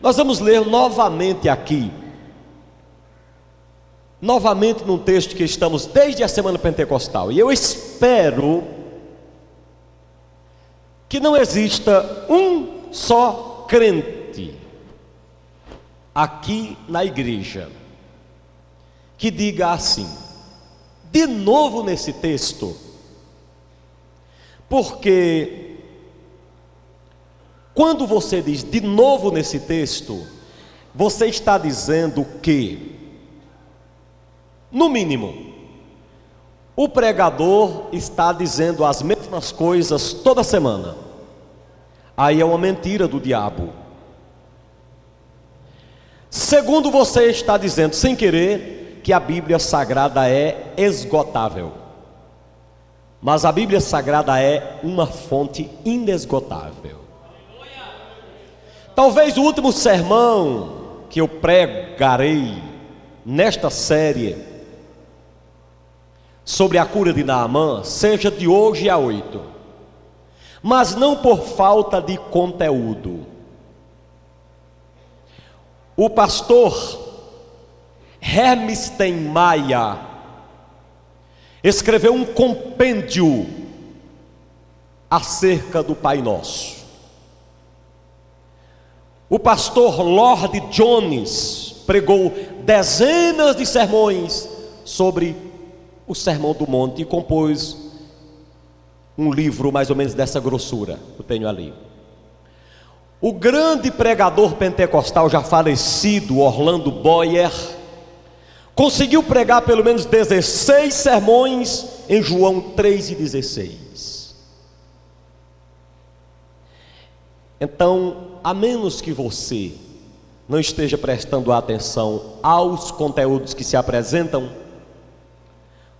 Nós vamos ler novamente aqui, novamente num texto que estamos desde a semana pentecostal, e eu espero que não exista um só crente aqui na igreja que diga assim, de novo nesse texto, porque quando você diz de novo nesse texto, você está dizendo que, no mínimo, o pregador está dizendo as mesmas coisas toda semana. Aí é uma mentira do diabo. Segundo, você está dizendo, sem querer, que a Bíblia Sagrada é esgotável. Mas a Bíblia Sagrada é uma fonte inesgotável. Talvez o último sermão que eu pregarei nesta série sobre a cura de Naamã seja de hoje a 8, mas não por falta de conteúdo. O pastor Hermes Maia escreveu um compêndio acerca do Pai Nosso. O pastor Lord Jones pregou dezenas de sermões sobre o Sermão do Monte e compôs um livro mais ou menos dessa grossura, eu tenho ali. O grande pregador pentecostal já falecido, Orlando Boyer, conseguiu pregar pelo menos 16 sermões em João 3:16. Então, a menos que você não esteja prestando atenção aos conteúdos que se apresentam,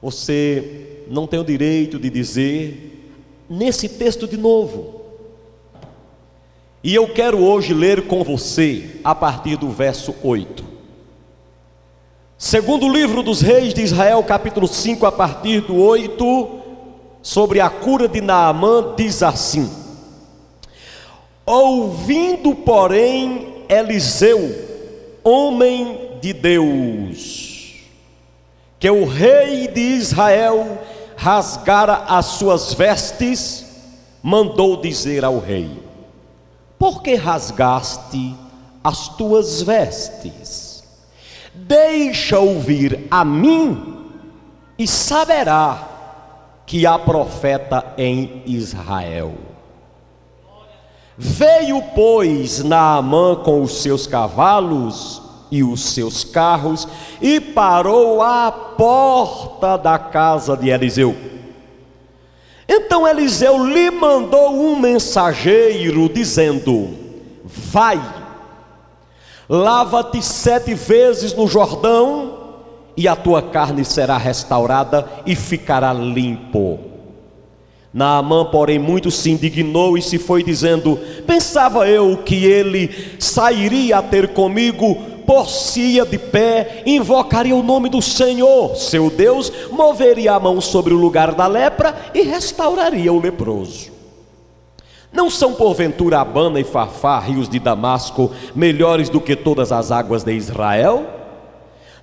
você não tem o direito de dizer nesse texto de novo. E eu quero hoje ler com você a partir do verso 8. Segundo o livro dos Reis de Israel, capítulo 5, a partir do 8, sobre a cura de Naamã, diz assim: ouvindo, porém, Eliseu, homem de Deus, que o rei de Israel rasgara as suas vestes, mandou dizer ao rei: por que rasgaste as tuas vestes? Deixa ouvir a mim, e saberá que há profeta em Israel. Veio, pois, Naamã com os seus cavalos e os seus carros, e parou à porta da casa de Eliseu. Então Eliseu lhe mandou um mensageiro, dizendo: vai, lava-te 7 vezes no Jordão, e a tua carne será restaurada e ficará limpo. Naamã, porém, muito se indignou e se foi, dizendo: pensava eu que ele sairia a ter comigo, por-se-ia de pé, invocaria o nome do Senhor, seu Deus, moveria a mão sobre o lugar da lepra e restauraria o leproso. Não são porventura Abana e Farfá, rios de Damasco, melhores do que todas as águas de Israel?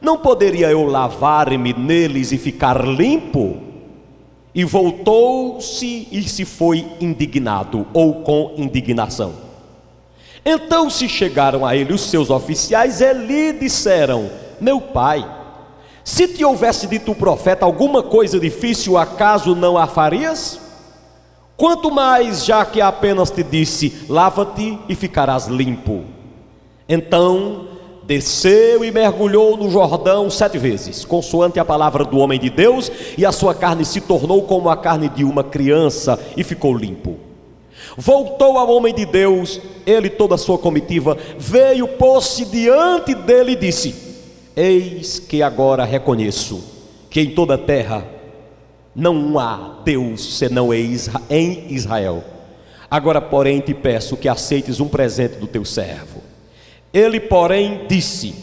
Não poderia eu lavar-me neles e ficar limpo? E voltou-se e se foi indignado, ou com indignação. Então se chegaram a ele os seus oficiais e lhe disseram: meu pai, se te houvesse dito o profeta alguma coisa difícil, acaso não a farias? Quanto mais, já que apenas te disse: lava-te e ficarás limpo. Então desceu e mergulhou no Jordão 7 vezes, consoante a palavra do homem de Deus, e a sua carne se tornou como a carne de uma criança, e ficou limpo. Voltou ao homem de Deus, ele e toda a sua comitiva, veio, pôs-se diante dele e disse: eis que agora reconheço que em toda a terra não há Deus senão em Israel. Agora, porém, te peço que aceites um presente do teu servo. Ele, porém, disse: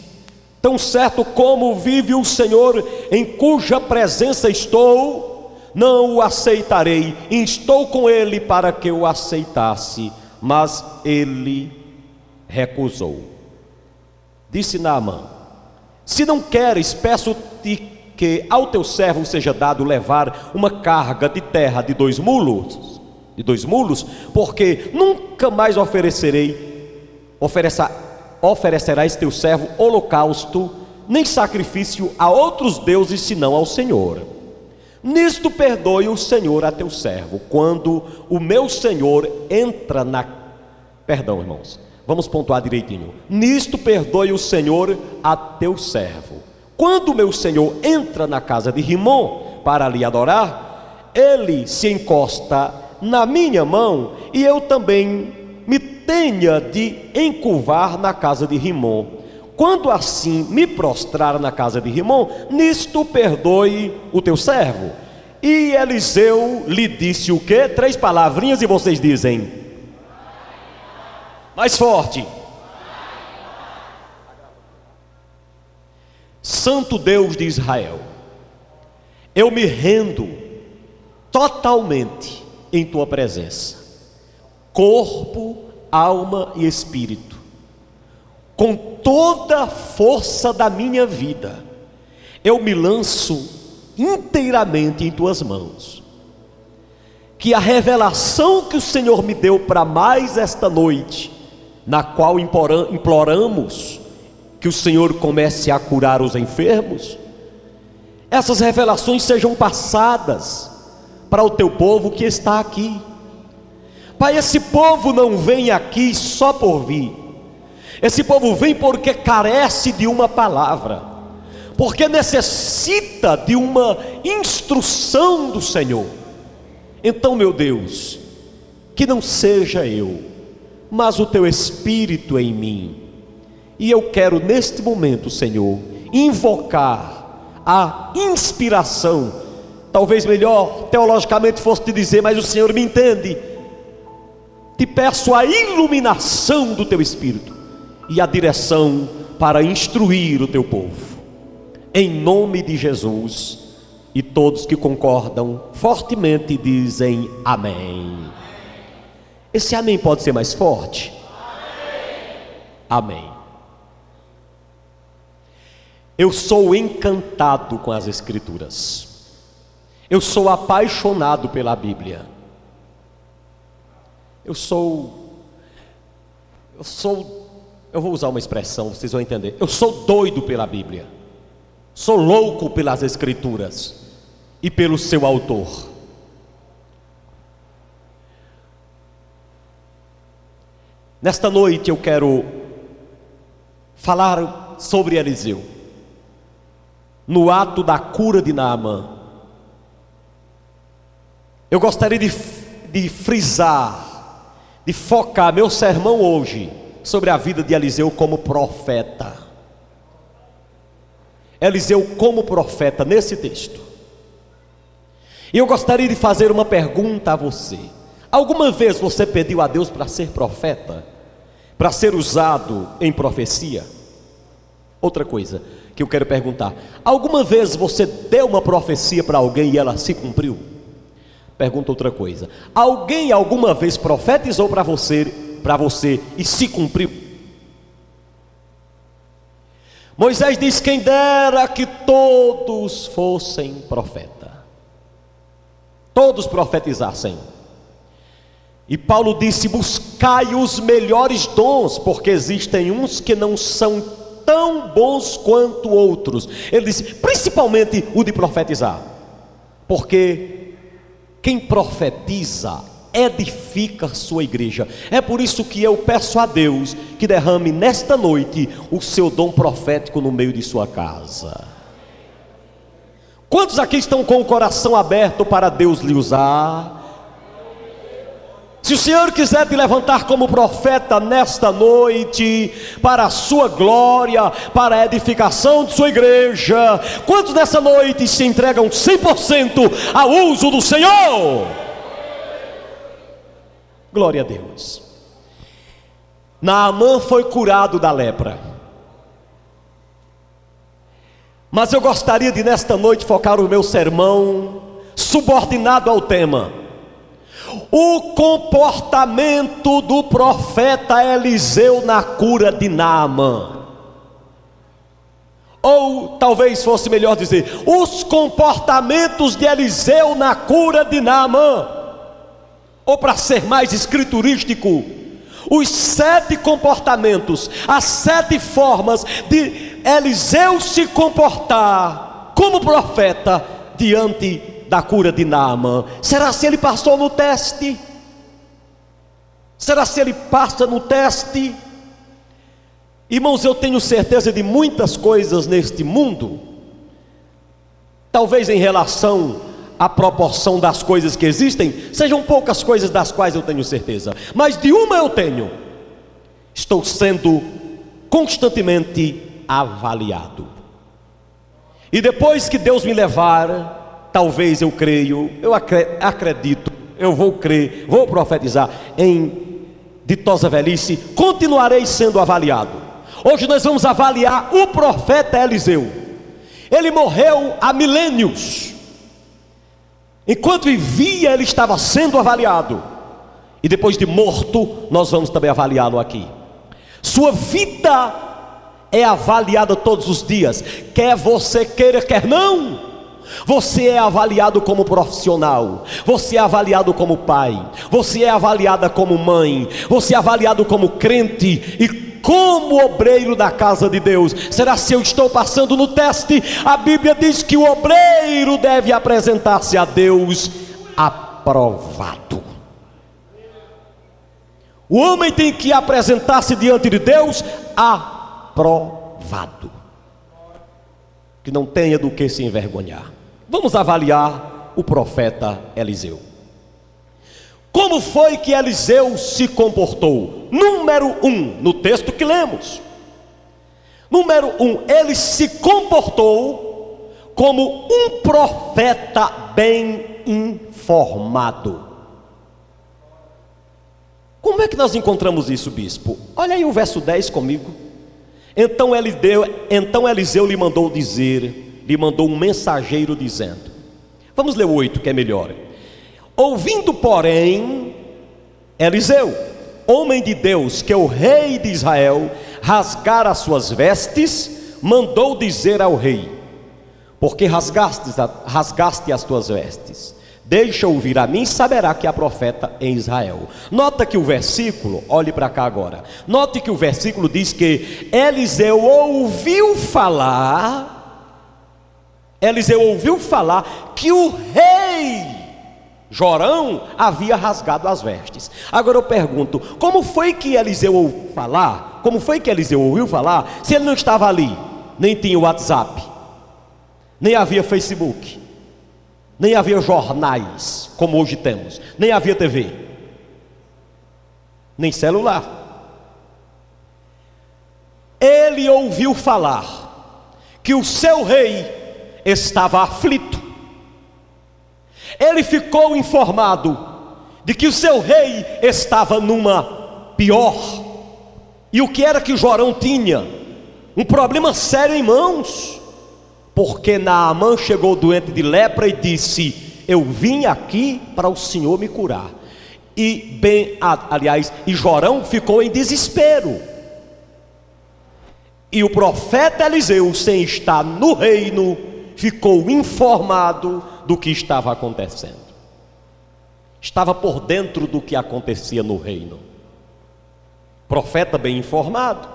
tão certo como vive o Senhor, em cuja presença estou, não o aceitarei. Instou com ele para que o aceitasse, mas ele recusou. Disse Naamã: se não queres, peço-te que ao teu servo seja dado levar uma carga de terra de 2 mulos, porque nunca mais oferecerás teu servo holocausto, nem sacrifício a outros deuses, senão ao Senhor. Nisto perdoe o Senhor a teu servo, quando o meu Senhor entra na... Perdão, irmãos, vamos pontuar direitinho. Nisto perdoe o Senhor a teu servo. Quando o meu Senhor entra na casa de Rimom para lhe adorar, ele se encosta na minha mão, e eu também me tenha de encurvar na casa de Rimom. Quando assim me prostrar na casa de Rimom, nisto perdoe o teu servo. E Eliseu lhe disse o quê? 3 palavrinhas e vocês dizem mais forte: Santo Deus de Israel, eu me rendo totalmente em tua presença, corpo, alma e espírito, com toda a força da minha vida. Eu me lanço inteiramente em tuas mãos. Que a revelação que o Senhor me deu para mais esta noite, na qual imploramos que o Senhor comece a curar os enfermos, essas revelações sejam passadas para o teu povo que está aqui. Pai, esse povo não vem aqui só por vir. Esse povo vem porque carece de uma palavra, porque necessita de uma instrução do Senhor. Então, meu Deus, que não seja eu, mas o teu Espírito em mim. E eu quero neste momento, Senhor, invocar a inspiração. Talvez melhor teologicamente fosse te dizer, mas o Senhor me entende. Te peço a iluminação do teu Espírito e a direção para instruir o teu povo, em nome de Jesus. E todos que concordam fortemente dizem amém. Esse amém pode ser mais forte? Amém. Eu sou encantado com as Escrituras. Eu sou apaixonado pela Bíblia. Eu vou usar uma expressão, vocês vão entender. Eu sou doido pela Bíblia. Sou louco pelas Escrituras e pelo seu autor. Nesta noite eu quero falar sobre Eliseu, no ato da cura de Naamã. Eu gostaria de frisar, de focar meu sermão hoje sobre a vida de Eliseu como profeta. Eliseu como profeta nesse texto. E eu gostaria de fazer uma pergunta a você. Alguma vez você pediu a Deus para ser profeta? Para ser usado em profecia? Outra coisa que eu quero perguntar: alguma vez você deu uma profecia para alguém e ela se cumpriu? Pergunta outra coisa: alguém alguma vez profetizou para você e se cumpriu? Moisés diz: quem dera que todos fossem profeta, todos profetizassem. E Paulo disse: buscai os melhores dons, porque existem uns que não são tão bons quanto outros. Ele disse, principalmente o de profetizar, porque quem profetiza edifica sua igreja. É por isso que eu peço a Deus que derrame nesta noite o seu dom profético no meio de sua casa. Quantos aqui estão com o coração aberto para Deus lhe usar? Se o Senhor quiser te levantar como profeta nesta noite, para a sua glória, para a edificação de sua igreja, quantos nessa noite se entregam 100% ao uso do Senhor? Glória a Deus. Naamã foi curado da lepra. Mas eu gostaria de nesta noite focar o meu sermão subordinado ao tema: o comportamento do profeta Eliseu na cura de Naamã. Ou talvez fosse melhor dizer, os comportamentos de Eliseu na cura de Naamã. Ou para ser mais escriturístico, os 7 comportamentos, as 7 formas de Eliseu se comportar como profeta diante da cura de Naamã. Será se ele passou no teste? Será se ele passa no teste? Irmãos, eu tenho certeza de muitas coisas neste mundo, talvez em relação à proporção das coisas que existem, sejam poucas coisas das quais eu tenho certeza, mas de uma eu tenho: estou sendo constantemente avaliado. E depois que Deus me levar, talvez eu creio, eu acredito, eu vou crer, vou profetizar, em ditosa velhice, continuarei sendo avaliado. Hoje nós vamos avaliar o profeta Eliseu. Ele morreu há milênios. Enquanto vivia, ele estava sendo avaliado. E depois de morto, nós vamos também avaliá-lo aqui. Sua vida é avaliada todos os dias, quer você queira, quer não. Você é avaliado como profissional, você é avaliado como pai, você é avaliada como mãe, você é avaliado como crente e como obreiro da casa de Deus. Será se eu estou passando no teste? A Bíblia diz que o obreiro deve apresentar-se a Deus aprovado. O homem tem que apresentar-se diante de Deus aprovado, que não tenha do que se envergonhar. Vamos avaliar o profeta Eliseu. Como foi que Eliseu se comportou? Número 1, no texto que lemos. Número 1, ele se comportou como um profeta bem informado. Como é que nós encontramos isso, bispo? Olha aí o verso 10 comigo. Então Eliseu lhe mandou um mensageiro dizendo. Vamos ler o 8 que é melhor. Ouvindo, porém, Eliseu, homem de Deus, que o rei de Israel rasgara as suas vestes, mandou dizer ao rei: porque rasgaste as tuas vestes? Deixa ouvir a mim, saberá que há profeta em Israel. Nota que o versículo, olhe para cá agora. Note que o versículo diz que Eliseu ouviu falar que o rei Jorão havia rasgado as vestes. Agora eu pergunto, como foi que Eliseu ouviu falar? Como foi que Eliseu ouviu falar se ele não estava ali? Nem tinha WhatsApp, nem havia Facebook, nem havia jornais como hoje temos, nem havia TV, nem celular. Ele ouviu falar que o seu rei estava aflito. Ele ficou informado de que o seu rei estava numa pior. E o que era que Jorão tinha? Um problema sério em mãos. Porque Naamã chegou doente de lepra e disse: eu vim aqui para o Senhor me curar. E Jorão ficou em desespero. E o profeta Eliseu, sem estar no reino, ficou informado do que estava acontecendo. Estava por dentro do que acontecia no reino. Profeta bem informado.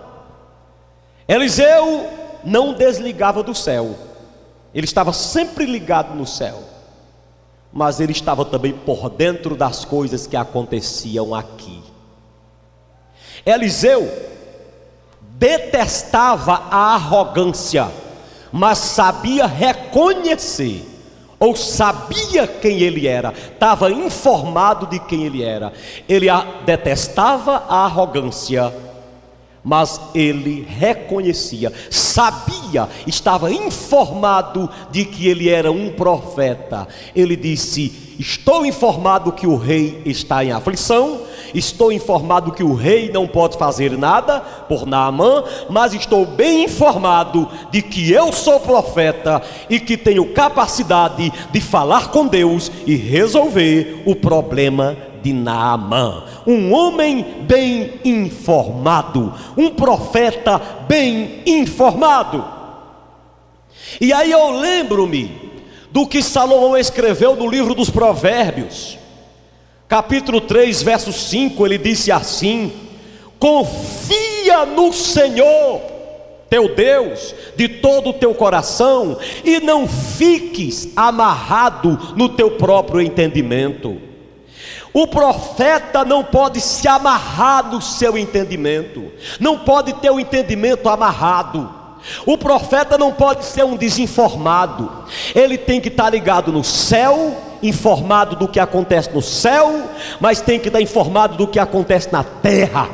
Eliseu não desligava do céu. Ele estava sempre ligado no céu. Mas ele estava também por dentro das coisas que aconteciam aqui. Eliseu detestava a arrogância, mas sabia reconhecer, ou sabia quem ele era, estava informado de quem ele era. Ele detestava a arrogância, mas ele reconhecia, sabia, estava informado de que ele era um profeta. Ele disse: estou informado que o rei está em aflição, estou informado que o rei não pode fazer nada por Naamã, mas estou bem informado de que eu sou profeta e que tenho capacidade de falar com Deus e resolver o problema de Naamã. Um homem bem informado, um profeta bem informado. E aí eu lembro-me do que Salomão escreveu no livro dos Provérbios, capítulo 3, verso 5, ele disse assim: confia no Senhor teu Deus de todo o teu coração, e não fiques amarrado no teu próprio entendimento. O profeta não pode se amarrar no seu entendimento, não pode ter o entendimento amarrado. O profeta não pode ser um desinformado, ele tem que estar ligado no céu, informado do que acontece no céu, mas tem que estar informado do que acontece na terra.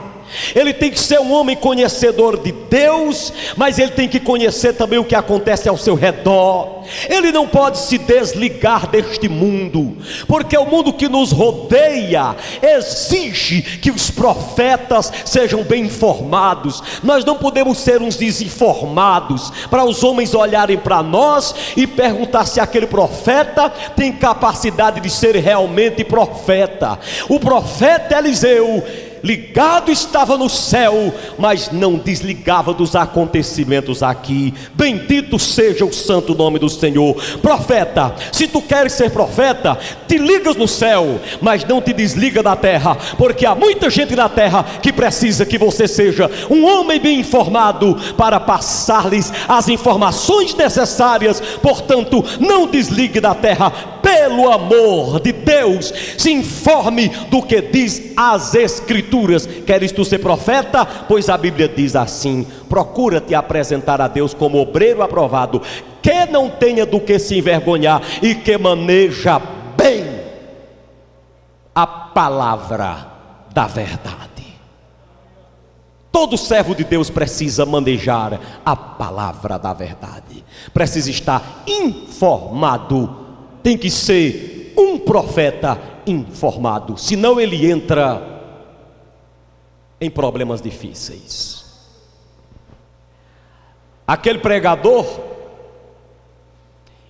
Ele tem que ser um homem conhecedor de Deus, mas ele tem que conhecer também o que acontece ao seu redor. Ele não pode se desligar deste mundo, porque o mundo que nos rodeia exige que os profetas sejam bem informados. Nós não podemos ser uns desinformados, para os homens olharem para nós e perguntar se aquele profeta tem capacidade de ser realmente profeta. O profeta Eliseu ligado estava no céu, mas não desligava dos acontecimentos aqui. Bendito seja o santo nome do Senhor. Profeta, se tu queres ser profeta, te ligas no céu, mas não te desliga da terra, porque há muita gente na terra que precisa que você seja um homem bem informado para passar-lhes as informações necessárias. Portanto, não desligue da terra, pelo amor de Deus, se informe do que diz as Escrituras. Queres tu ser profeta? Pois a Bíblia diz assim: procura te apresentar a Deus como obreiro aprovado, que não tenha do que se envergonhar e que maneja bem a palavra da verdade. Todo servo de Deus precisa manejar a palavra da verdade, precisa estar informado, tem que ser um profeta informado, senão ele entra em problemas difíceis. Aquele pregador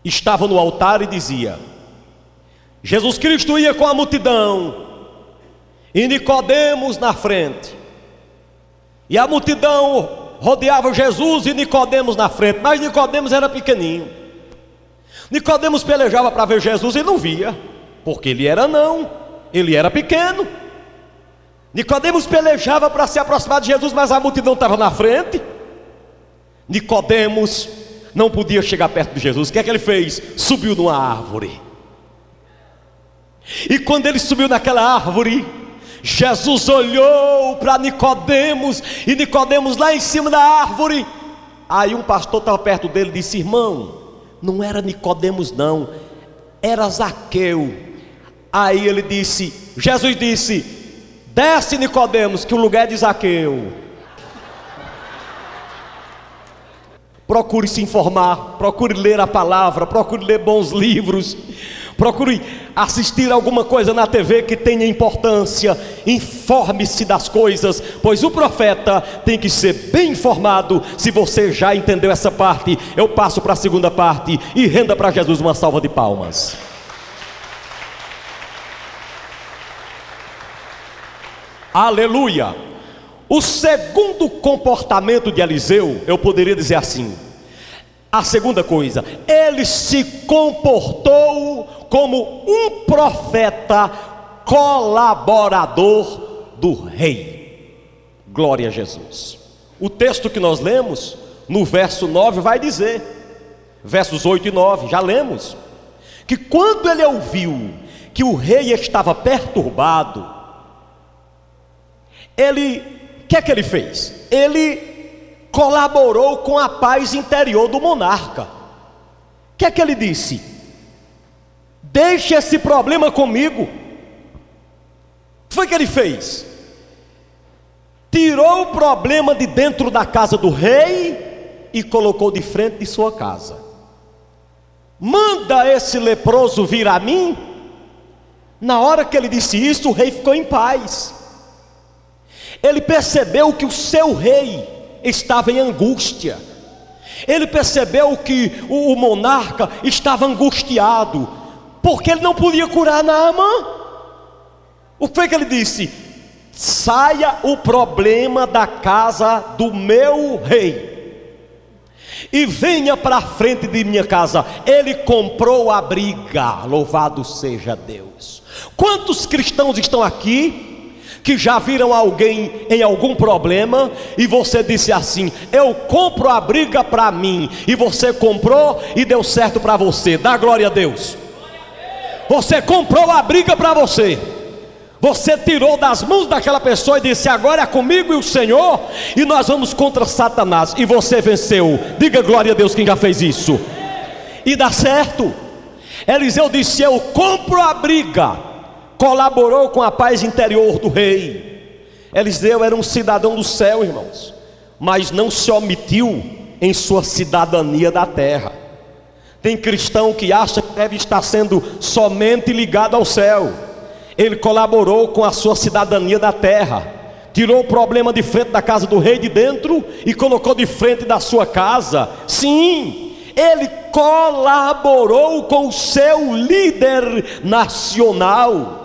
estava no altar e dizia: Jesus Cristo ia com a multidão e Nicodemos na frente, e a multidão rodeava Jesus e Nicodemos na frente, mas Nicodemos era pequenininho. Nicodemos pelejava para ver Jesus e não via, porque ele era anão, ele era pequeno. Nicodemos pelejava para se aproximar de Jesus, mas a multidão estava na frente. Nicodemos não podia chegar perto de Jesus. O que é que ele fez? Subiu numa árvore. E quando ele subiu naquela árvore, Jesus olhou para Nicodemos, e Nicodemos lá em cima da árvore. Aí um pastor estava perto dele e disse: irmão, não era Nicodemos não, era Zaqueu. Aí ele disse, Jesus disse: desce, Nicodemos, que o lugar é de Zaqueu. Procure se informar, procure ler a palavra, procure ler bons livros, procure assistir alguma coisa na TV que tenha importância. Informe-se das coisas, pois o profeta tem que ser bem informado. Se você já entendeu essa parte, eu passo para a segunda parte, e renda para Jesus uma salva de palmas. Aleluia. O segundo comportamento de Eliseu, eu poderia dizer assim, a segunda coisa, ele se comportou como um profeta colaborador do rei. Glória a Jesus. O texto que nós lemos no verso 9 vai dizer, versos 8 e 9, já lemos, que quando ele ouviu que o rei estava perturbado, o que é que ele fez? Ele colaborou com a paz interior do monarca. O que é que ele disse? Deixe esse problema comigo. O que foi que ele fez? Tirou o problema de dentro da casa do rei e colocou de frente de sua casa. Manda esse leproso vir a mim. Na hora que ele disse isso, o rei ficou em paz. Ele percebeu que o seu rei estava em angústia. Ele percebeu que o monarca estava angustiado, porque ele não podia curar Naamã. O que foi que ele disse? Saia o problema da casa do meu rei. e venha para a frente de minha casa. Ele comprou a briga, louvado seja Deus. Quantos cristãos estão aqui que já viram alguém em algum problema e você disse assim: eu compro a briga para mim, e você comprou e deu certo para você? Dá glória a Deus. Você comprou a briga para você. Você tirou das mãos daquela pessoa e disse: agora é comigo e o Senhor, e nós vamos contra Satanás, e você venceu. Diga glória a Deus quem já fez isso. E dá certo. Eliseu disse: eu compro a briga. Colaborou com a paz interior do rei. Eliseu era um cidadão do céu, irmãos, mas não se omitiu em sua cidadania da terra. Tem cristão que acha que deve estar sendo somente ligado ao céu. Ele colaborou com a sua cidadania da terra, tirou o problema de frente da casa do rei de dentro e colocou de frente da sua casa. Sim, ele colaborou com o seu líder nacional.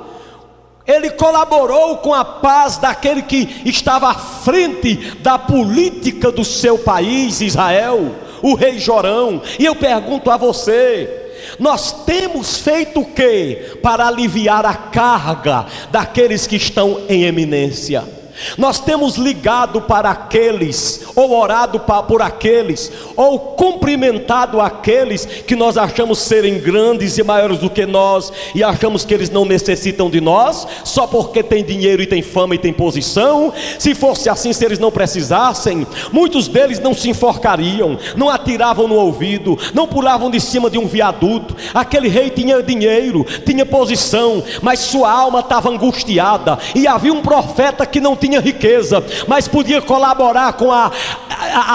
Ele colaborou com a paz daquele que estava à frente da política do seu país, Israel, o rei Jorão. E eu pergunto a você: nós temos feito o que para aliviar a carga daqueles que estão em eminência? Nós temos ligado para aqueles, ou orado por aqueles, ou cumprimentado aqueles que nós achamos serem grandes e maiores do que nós, e achamos que eles não necessitam de nós, só porque tem dinheiro e tem fama e tem posição? Se fosse assim, se eles não precisassem, muitos deles não se enforcariam, não atiravam no ouvido, não pulavam de cima de um viaduto. Aquele rei tinha dinheiro, tinha posição, mas sua alma estava angustiada, e havia um profeta que não tinha riqueza, mas podia colaborar com a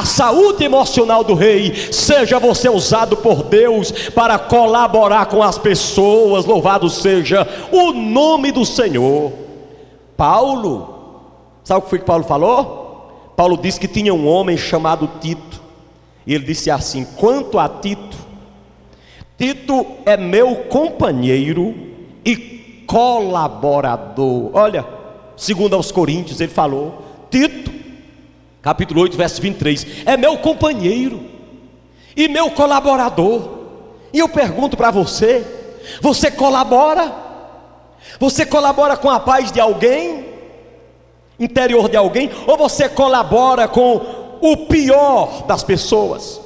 saúde emocional do rei. Seja você usado por Deus para colaborar com as pessoas. Louvado seja o nome do Senhor. Paulo, sabe o que foi que Paulo falou? Paulo disse que tinha um homem chamado Tito, e ele disse assim: quanto a Tito, Tito é meu companheiro e colaborador. Olha, segundo aos Coríntios, ele falou, Tito, capítulo 8, verso 23, é meu companheiro e meu colaborador. E eu pergunto para você: você colabora? Você colabora com a paz de alguém, interior de alguém, ou você colabora com o pior das pessoas?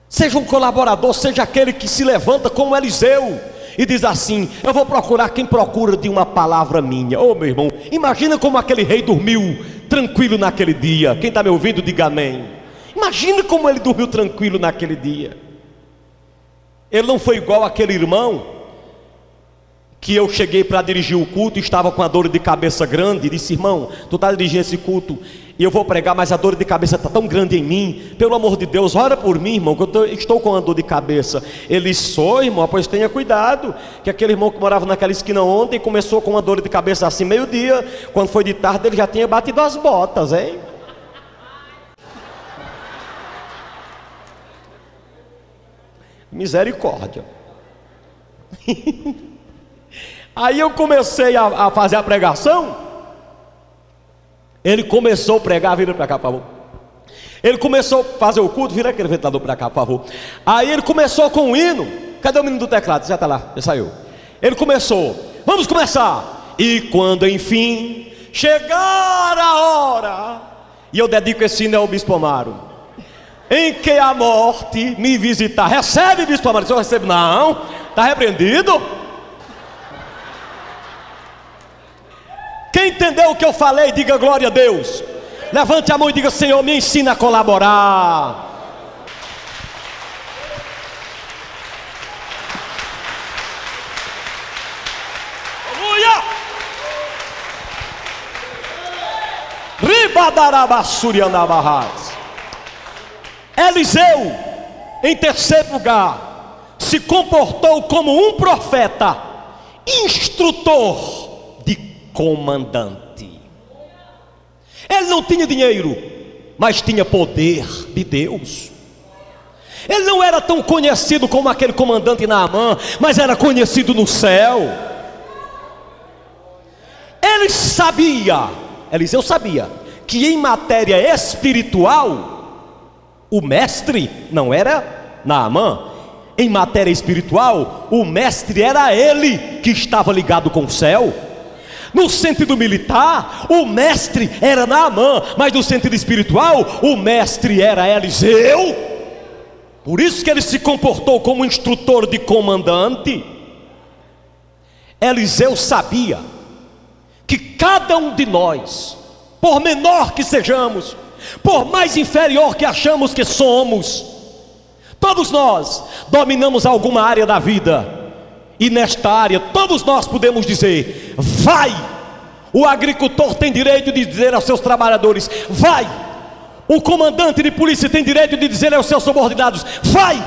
Seja um colaborador, seja aquele que se levanta como Eliseu e diz assim: eu vou procurar quem procura de uma palavra minha. Ô meu irmão, imagina como aquele rei dormiu tranquilo naquele dia. Quem está me ouvindo, diga amém. Imagina como ele dormiu tranquilo naquele dia. Ele não foi igual aquele irmão que eu cheguei para dirigir o culto e estava com a dor de cabeça grande, e disse: irmão, tu está dirigindo esse culto e eu vou pregar, mas a dor de cabeça está tão grande em mim, pelo amor de Deus, ora por mim, irmão, que eu estou com a dor de cabeça. Ele disse: irmão, pois tenha cuidado, que aquele irmão que morava naquela esquina ontem começou com uma dor de cabeça assim, meio-dia, quando foi de tarde ele já tinha batido as botas, hein? Misericórdia. Aí eu comecei a fazer a pregação. Ele começou a pregar, vira para cá, por favor. Ele começou a fazer o culto, vira aquele ventilador para cá, por favor. Aí ele começou com o hino. Cadê o menino do teclado? Já está lá, já saiu. Ele começou: vamos começar. E quando enfim chegar a hora, e eu dedico esse hino ao Bispo Amaro, em que a morte me visitar. Recebe, Bispo Amaro? Se eu recebo, não, está repreendido. Quem entendeu o que eu falei, diga glória a Deus. Levante a mão e diga: Senhor, me ensina a colaborar. Aleluia! Ribadarabassurianabarras. Eliseu, em terceiro lugar, se comportou como um profeta, instrutor de comandante. Ele não tinha dinheiro, mas tinha poder de Deus. Ele não era tão conhecido como aquele comandante Naamã, mas era conhecido no céu. Ele sabia, Eliseu sabia, que em matéria espiritual O mestre não era Naamã. Em matéria espiritual, o mestre era ele que estava ligado com o céu. No sentido militar, o mestre era Naamã, mas no sentido espiritual, o mestre era Eliseu. Por isso que ele se comportou como instrutor de comandante. Eliseu sabia que cada um de nós, por menor que sejamos, por mais inferior que achamos que somos, todos nós dominamos alguma área da vida. E nesta área todos nós podemos dizer: vai! O agricultor tem direito de dizer aos seus trabalhadores: vai! O comandante de polícia tem direito de dizer aos seus subordinados: vai!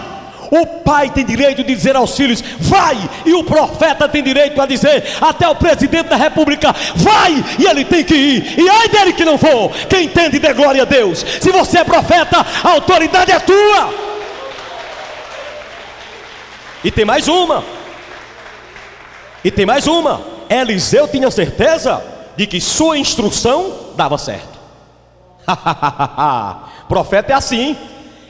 O pai tem direito de dizer aos filhos: vai! E o profeta tem direito a dizer até o presidente da república: vai! E ele tem que ir. E ai dele que não for. Quem entende, dê glória a Deus. Se você é profeta, a autoridade é tua. E tem mais uma. Eliseu tinha certeza de que sua instrução dava certo. Profeta é assim.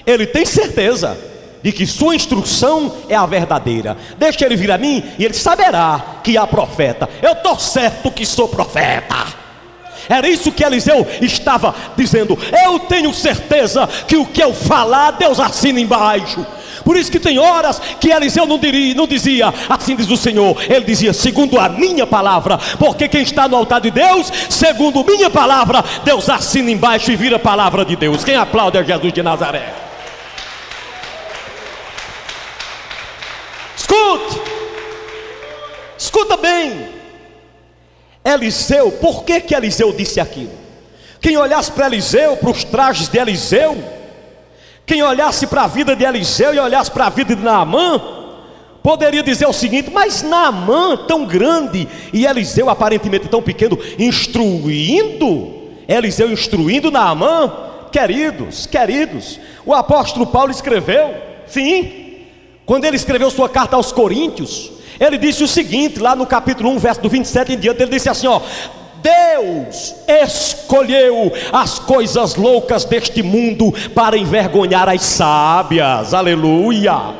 Ele tem certeza de que sua instrução é a verdadeira. Deixa ele vir a mim e ele saberá que há profeta. Eu estou certo que sou profeta. Era isso que Eliseu estava dizendo. Eu tenho certeza que o que eu falar, Deus assina embaixo. Por isso que tem horas que Eliseu não dizia: assim diz o Senhor. Ele dizia: segundo a minha palavra. Porque quem está no altar de Deus, segundo minha palavra, Deus assina embaixo e vira a palavra de Deus. Quem aplaude é Jesus de Nazaré. Escuta bem. Eliseu, por que Eliseu disse aquilo? Quem olhasse para Eliseu, para os trajes de Eliseu, quem olhasse para a vida de Eliseu e olhasse para a vida de Naamã, poderia dizer o seguinte: mas Naamã tão grande e Eliseu aparentemente tão pequeno, Eliseu instruindo Naamã. Queridos, o apóstolo Paulo escreveu, sim, quando ele escreveu sua carta aos Coríntios, ele disse o seguinte, lá no capítulo 1, verso do 27 em diante, ele disse assim: ó, Deus escolheu as coisas loucas deste mundo para envergonhar as sábias. Aleluia.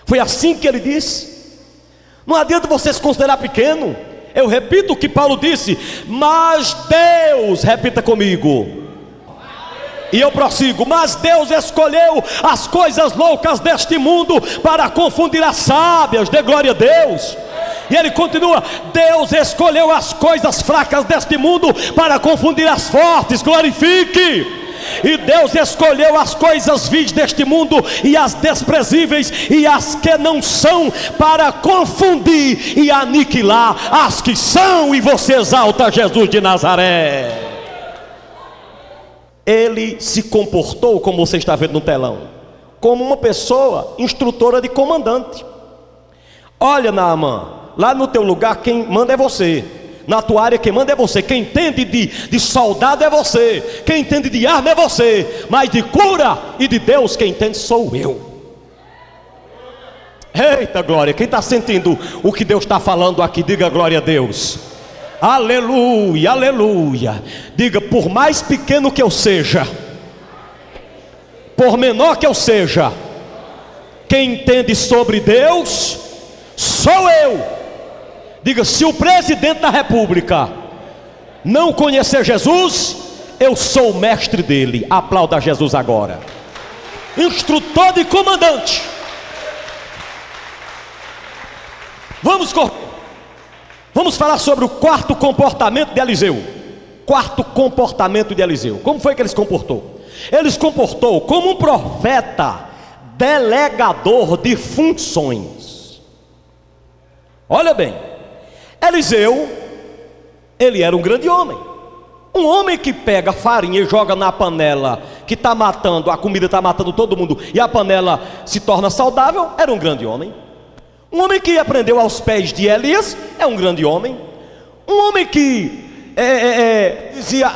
Foi assim que ele disse. Não adianta você se considerar pequeno. Eu repito o que Paulo disse: mas Deus, repita comigo, e eu prossigo: mas Deus escolheu as coisas loucas deste mundo para confundir as sábias. Dê glória a Deus. E ele continua: Deus escolheu as coisas fracas deste mundo para confundir as fortes. Glorifique. E Deus escolheu as coisas vis deste mundo e as desprezíveis e as que não são, para confundir e aniquilar as que são. E você exalta Jesus de Nazaré. Ele se comportou, como você está vendo no telão, como uma pessoa instrutora de comandante. Olha, Naamã, lá no teu lugar quem manda é você. Na tua área quem manda é você. Quem entende de soldado é você. Quem entende de arma é você. Mas de cura e de Deus quem entende sou eu. Eita glória. Quem está sentindo o que Deus está falando aqui, diga glória a Deus. Aleluia, aleluia. Diga: por mais pequeno que eu seja, por menor que eu seja, quem entende sobre Deus sou eu. Diga: se o presidente da república não conhecer Jesus, eu sou o mestre dele. Aplauda Jesus agora. Instrutor de comandante. Vamos falar sobre o quarto comportamento de Eliseu. Quarto comportamento de Eliseu. Como foi que ele se comportou? Ele se comportou como um profeta delegador de funções. Olha bem, Eliseu, ele era um grande homem. Um homem que pega farinha e joga na panela que está matando, a comida está matando todo mundo, e a panela se torna saudável, era um grande homem. Um homem que aprendeu aos pés de Elias, é um grande homem. Um homem que dizia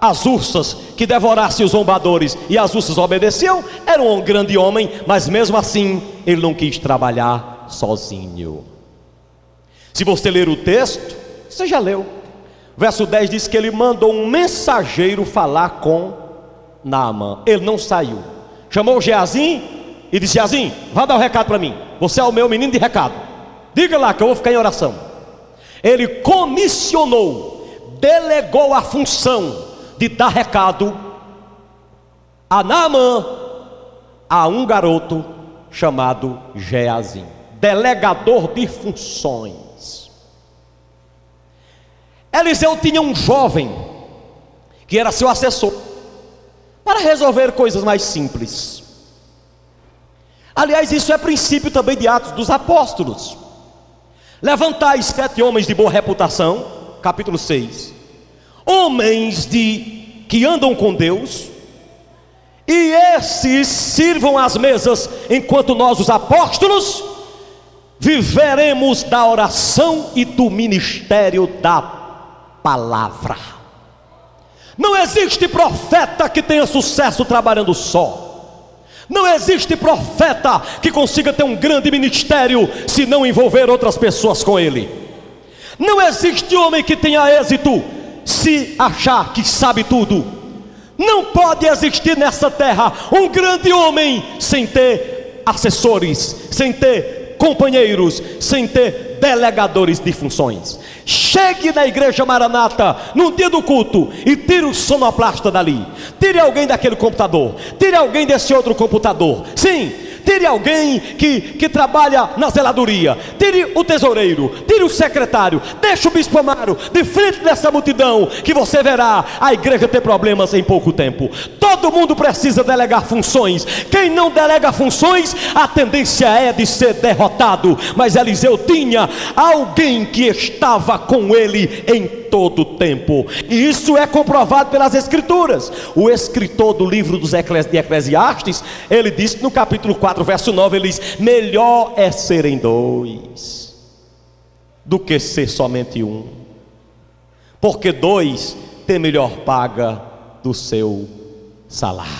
as ursas que devorassem os zombadores, e as ursas obedeciam, era um grande homem. Mas mesmo assim, ele não quis trabalhar sozinho. Se você ler o texto, você já leu. Verso 10 diz que ele mandou um mensageiro falar com Naamã. Ele não saiu. Chamou Geazim e disse: Geazim, vá dar o recado para mim. Você é o meu menino de recado. Diga lá que eu vou ficar em oração. Ele comissionou, delegou a função de dar recado a Naamã, a um garoto chamado Geazim. Delegador de funções. Eliseu tinha um jovem que era seu assessor para resolver coisas mais simples. Aliás, isso é princípio também de Atos dos Apóstolos. Levantai 7 homens de boa reputação, capítulo 6, homens que andam com Deus, e esses sirvam as mesas, enquanto nós, os apóstolos, viveremos da oração e do ministério da palavra. Não existe profeta que tenha sucesso trabalhando só. Não existe profeta que consiga ter um grande ministério se não envolver outras pessoas com ele. Não existe homem que tenha êxito se achar que sabe tudo. Não pode existir nessa terra um grande homem sem ter assessores, sem ter companheiros, sem ter delegadores de funções. Chegue na igreja Maranata no dia do culto e tire o sonoplasta dali. Tire alguém daquele computador. Tire alguém desse outro computador. Sim, tire alguém que trabalha na zeladoria. Tire o tesoureiro, tire o secretário. Deixe o bispo Amaro de frente dessa multidão, que você verá a igreja ter problemas em pouco tempo. Todo mundo precisa delegar funções. Quem não delega funções, a tendência é de ser derrotado. Mas Eliseu tinha alguém que estava com ele em todo o tempo, e isso é comprovado pelas escrituras. O escritor do livro de Eclesiastes, ele disse no capítulo 4, verso 9, ele diz: melhor é serem 2 do que ser somente um, porque 2 tem melhor paga do seu salário.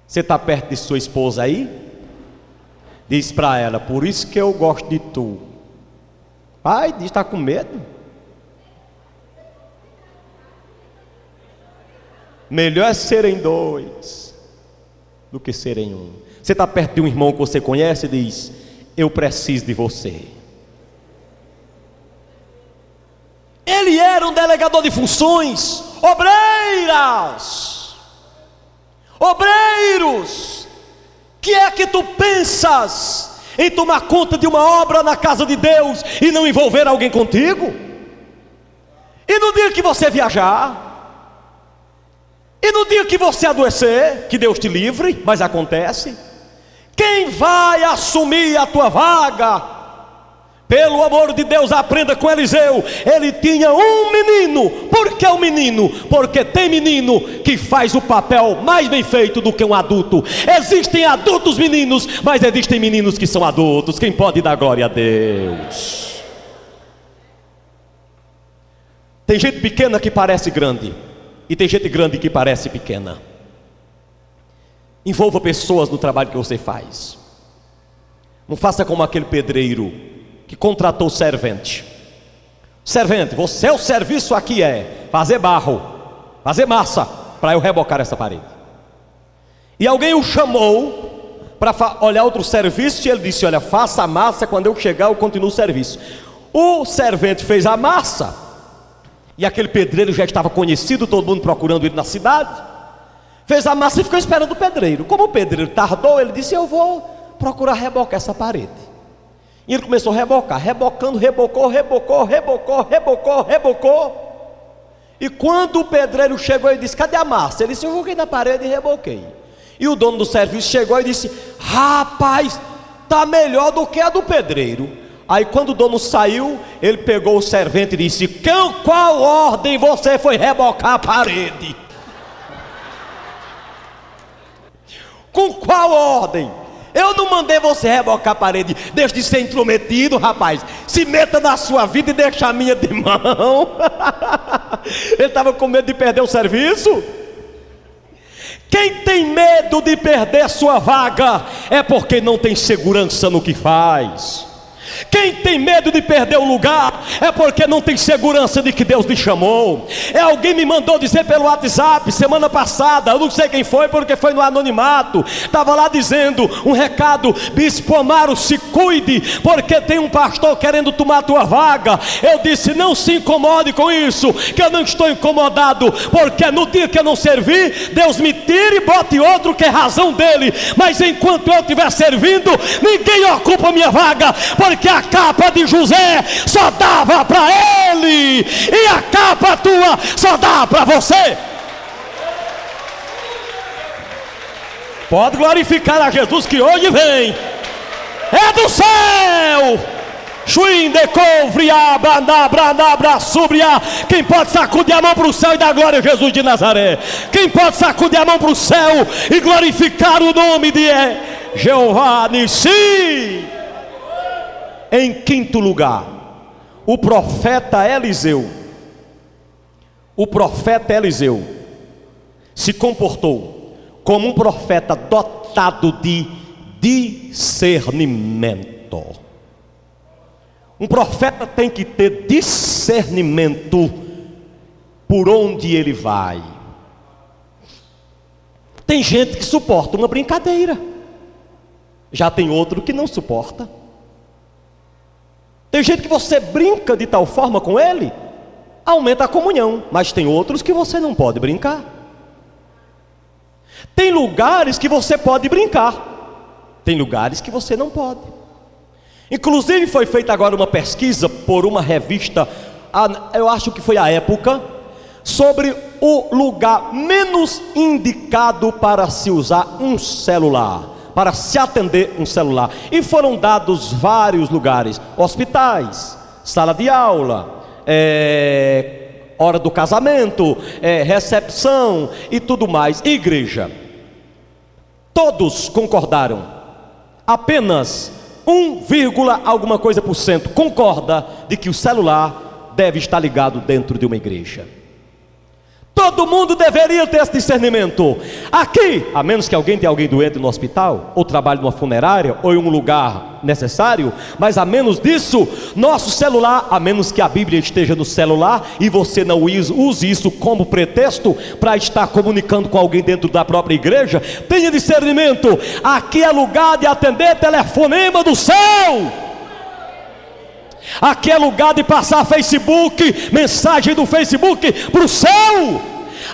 Você está perto de sua esposa aí? Diz para ela: por isso que eu gosto de tu. Pai, diz, está com medo? Melhor é serem 2 do que serem um. Você está perto de um irmão que você conhece e diz: eu preciso de você. Ele era um delegador de funções. Obreiros, que é que tu pensas em tomar conta de uma obra na casa de Deus e não envolver alguém contigo? E no dia que você viajar, e no dia que você adoecer, que Deus te livre, mas acontece, quem vai assumir a tua vaga? Pelo amor de Deus, aprenda com Eliseu. Ele tinha um menino. Por que um menino? Porque tem menino que faz o papel mais bem feito do que um adulto. Existem adultos meninos, mas existem meninos que são adultos. Quem pode dar glória a Deus? Tem gente pequena que parece grande, e tem gente grande que parece pequena. Envolva pessoas no trabalho que você faz. Não faça como aquele pedreiro que contratou o servente. Servente, o serviço aqui é fazer barro, fazer massa, para eu rebocar essa parede. E alguém o chamou para olhar outro serviço, e ele disse: olha, faça a massa, quando eu chegar eu continuo o serviço. O servente fez a massa, e aquele pedreiro já estava conhecido, todo mundo procurando ele na cidade. Fez a massa e ficou esperando o pedreiro. Como o pedreiro tardou, ele disse: eu vou procurar rebocar essa parede. E ele começou a rebocar, rebocando, rebocou. E quando o pedreiro chegou, ele disse: cadê a massa? Ele disse: eu joguei na parede e reboquei. E o dono do serviço chegou e disse: rapaz, está melhor do que a do pedreiro. Aí quando o dono saiu, ele pegou o servente e disse: com qual ordem você foi rebocar a parede? Com qual ordem? Eu não mandei você rebocar a parede. Deixa de ser intrometido, rapaz. Se meta na sua vida e deixa a minha de mão. Ele estava com medo de perder o serviço. Quem tem medo de perder sua vaga é porque não tem segurança no que faz. Quem tem medo de perder o lugar é porque não tem segurança de que Deus lhe chamou. Alguém me mandou dizer pelo WhatsApp semana passada, eu não sei quem foi porque foi no anonimato, estava lá dizendo um recado: Bispo Amaro, se cuide, porque tem um pastor querendo tomar a tua vaga. Eu disse: não se incomode com isso, que eu não estou incomodado, porque no dia que eu não servir, Deus me tire e bote outro que é razão dele, mas enquanto eu estiver servindo, ninguém ocupa a minha vaga, porque a capa de José só dava para ele, e a capa tua só dá para você. Pode glorificar a Jesus que hoje vem, é do céu. Quem pode sacudir a mão para o céu e dar glória a Jesus de Nazaré? Quem pode sacudir a mão para o céu e glorificar o nome de Jeová Nissi? Em quinto lugar, o profeta Eliseu se comportou como um profeta dotado de discernimento. Um profeta tem que ter discernimento por onde ele vai. Tem gente que suporta uma brincadeira, já tem outro que não suporta. Tem gente que você brinca de tal forma com ele, aumenta a comunhão, mas tem outros que você não pode brincar. Tem lugares que você pode brincar, tem lugares que você não pode. Inclusive foi feita agora uma pesquisa por uma revista, eu acho que foi a Época, sobre o lugar menos indicado para se usar um celular, para se atender um celular, e foram dados vários lugares: hospitais, sala de aula, hora do casamento, recepção e tudo mais, igreja. Todos concordaram, apenas 1, alguma coisa por cento concorda de que o celular deve estar ligado dentro de uma igreja. Todo mundo deveria ter esse discernimento. Aqui, a menos que alguém tenha alguém doente no hospital, ou trabalhe numa funerária, ou em um lugar necessário, mas a menos disso, nosso celular, a menos que a Bíblia esteja no celular e você não use isso como pretexto para estar comunicando com alguém dentro da própria igreja, tenha discernimento. Aqui é lugar de atender telefonema do céu. Aqui é lugar de passar Facebook, mensagem do Facebook para o céu.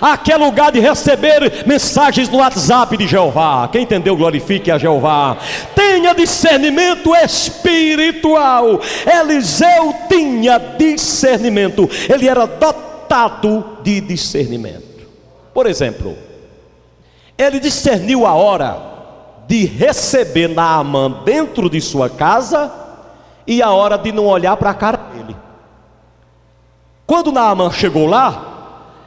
Aqui é lugar de receber mensagens no WhatsApp de Jeová. Quem entendeu, glorifique a Jeová. Tenha discernimento espiritual. Eliseu tinha discernimento, ele era dotado de discernimento. Por exemplo, ele discerniu a hora de receber Naamã dentro de sua casa e a hora de não olhar para a cara dele. Quando Naamã chegou lá,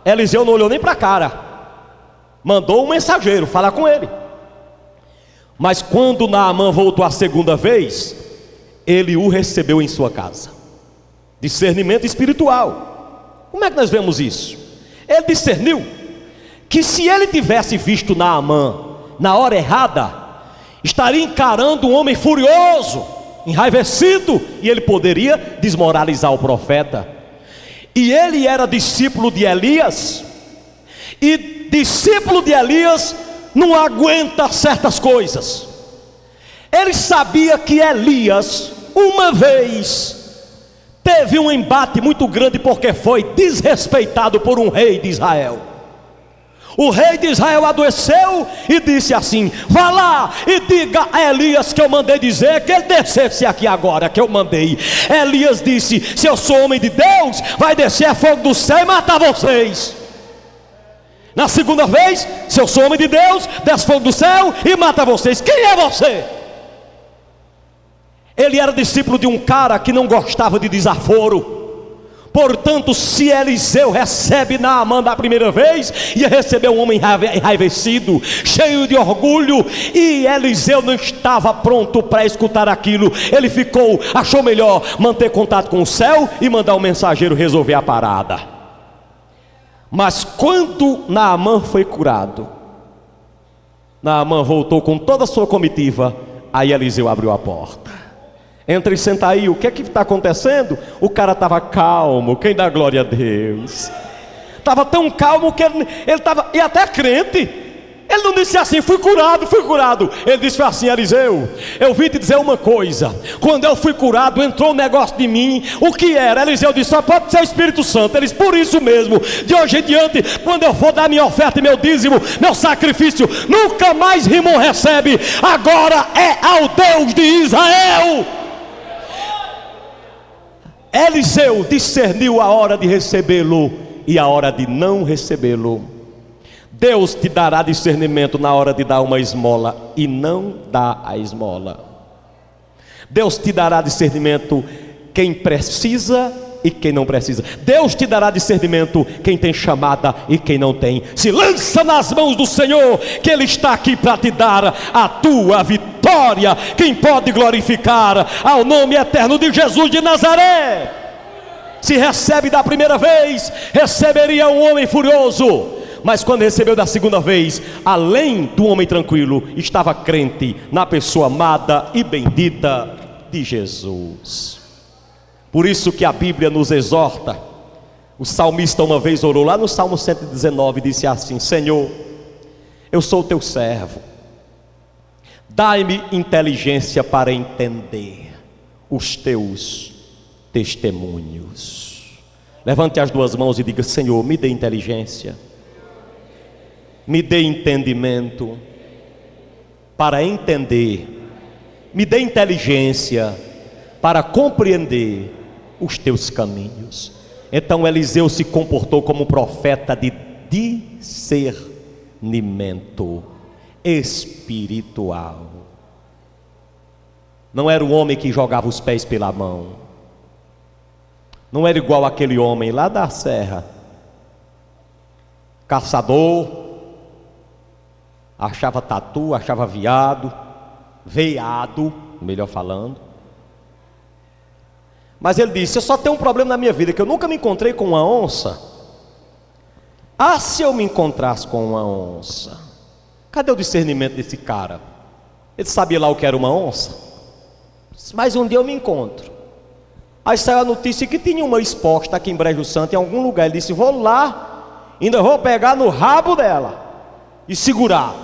Eliseu não olhou nem para a cara, mandou um mensageiro falar com ele. Mas quando Naamã voltou a segunda vez, ele o recebeu em sua casa. Discernimento espiritual. Como é que nós vemos isso? Ele discerniu que se ele tivesse visto Naamã na hora errada, estaria encarando um homem furioso, enraivecido, e ele poderia desmoralizar o profeta. E ele era discípulo de Elias, e discípulo de Elias não aguenta certas coisas. Ele sabia que Elias uma vez teve um embate muito grande porque foi desrespeitado por um rei de Israel. O rei de Israel adoeceu e disse assim: vá lá e diga a Elias que eu mandei dizer que ele descesse aqui agora, que eu mandei. Elias disse: se eu sou homem de Deus, vai descer fogo do céu e matar vocês. Na segunda vez: se eu sou homem de Deus, desce fogo do céu e mata vocês. Quem é você? Ele era discípulo de um cara que não gostava de desaforo. Portanto, se Eliseu recebe Naamã da primeira vez, ia receber um homem enraivecido, cheio de orgulho, e Eliseu não estava pronto para escutar aquilo. Ele achou melhor manter contato com o céu e mandar um mensageiro resolver a parada. Mas quando Naamã foi curado, Naamã voltou com toda a sua comitiva, aí Eliseu abriu a porta. Entra e senta aí, o que é que está acontecendo? O cara estava calmo, quem dá glória a Deus? Estava tão calmo que ele estava, e até crente. Ele não disse assim, fui curado, fui curado. Ele disse assim, Eliseu, eu vim te dizer uma coisa. Quando eu fui curado, entrou um negócio de mim. O que era? Eliseu disse, só pode ser o Espírito Santo. Ele disse, por isso mesmo, de hoje em diante, quando eu for dar minha oferta e meu dízimo, meu sacrifício, nunca mais Rimon recebe. Agora é ao Deus de Israel. Eliseu discerniu a hora de recebê-lo e a hora de não recebê-lo. Deus te dará discernimento na hora de dar uma esmola e não dá a esmola. Deus te dará discernimento quem precisa e quem não precisa. Deus te dará discernimento quem tem chamada e quem não tem. Se lança nas mãos do Senhor, que Ele está aqui para te dar a tua vitória. Quem pode glorificar ao nome eterno de Jesus de Nazaré? Se recebe da primeira vez, receberia um homem furioso. Mas quando recebeu da segunda vez, além do homem tranquilo, estava crente na pessoa amada e bendita de Jesus. Por isso que a Bíblia nos exorta. O salmista uma vez orou lá no Salmo 119, disse assim: Senhor, eu sou teu servo, dai-me inteligência para entender os teus testemunhos. Levante as duas mãos e diga: Senhor, me dê inteligência, me dê entendimento para entender, me dê inteligência para compreender os teus caminhos. Então Eliseu se comportou como profeta de discernimento espiritual. Não era o homem que jogava os pés pela mão, não era igual aquele homem lá da serra, caçador, achava tatu, achava veado, melhor falando. Mas ele disse: eu só tenho um problema na minha vida, que eu nunca me encontrei com uma onça. Ah, se eu me encontrasse com uma onça. Cadê o discernimento desse cara? Ele sabia lá o que era uma onça? Mas um dia eu me encontro. Aí saiu a notícia que tinha uma exposta aqui em Brejo Santo, em algum lugar. Ele disse: vou lá, ainda vou pegar no rabo dela e segurar.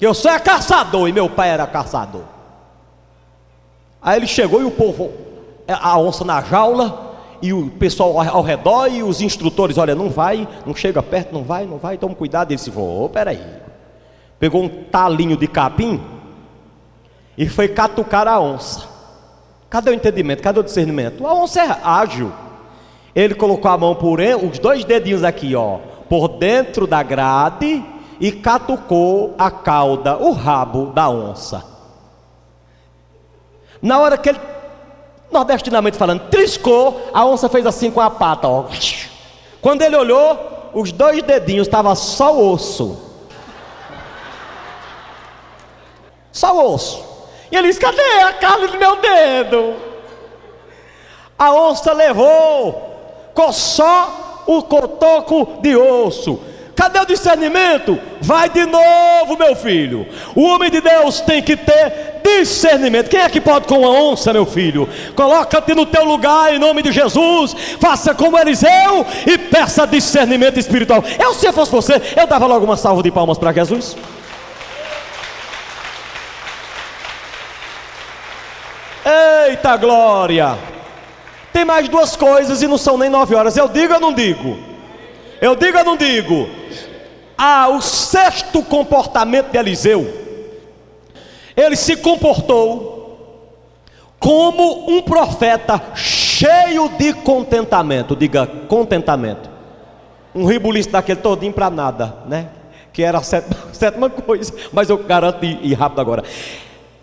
Eu sou caçador e meu pai era caçador. Aí ele chegou e o povo, a onça na jaula, e o pessoal ao redor, e os instrutores: olha, não vai, não chega perto, não vai, toma cuidado. Ele disse: vou, peraí. Pegou um talinho de capim e foi catucar a onça. Cadê o entendimento? Cadê o discernimento? A onça é ágil. Ele colocou a mão os dois dedinhos aqui, ó, por dentro da grade, e catucou a cauda, o rabo da onça. Na hora que ele, nordestinamente falando, triscou, a onça fez assim com a pata, ó. Quando ele olhou, os dois dedinhos estavam só osso. Só osso. E ele disse: cadê a carne do meu dedo? A onça levou com só o cotoco de osso. Cadê o discernimento? Vai de novo, meu filho. O homem de Deus tem que ter discernimento. Quem é que pode com uma onça, meu filho? Coloca-te no teu lugar em nome de Jesus. Faça como Eliseu e peça discernimento espiritual. Se eu fosse você, eu dava logo uma salva de palmas para Jesus. Eita glória! Tem mais duas coisas e não são nem 9 horas. Eu digo ou não digo? Eu digo ou não digo? O sexto comportamento de Eliseu. Ele se comportou como um profeta cheio de contentamento. Diga: contentamento. Um ribuliço daquele todinho para nada, né? Que era a sétima coisa. Mas eu garanto ir rápido agora.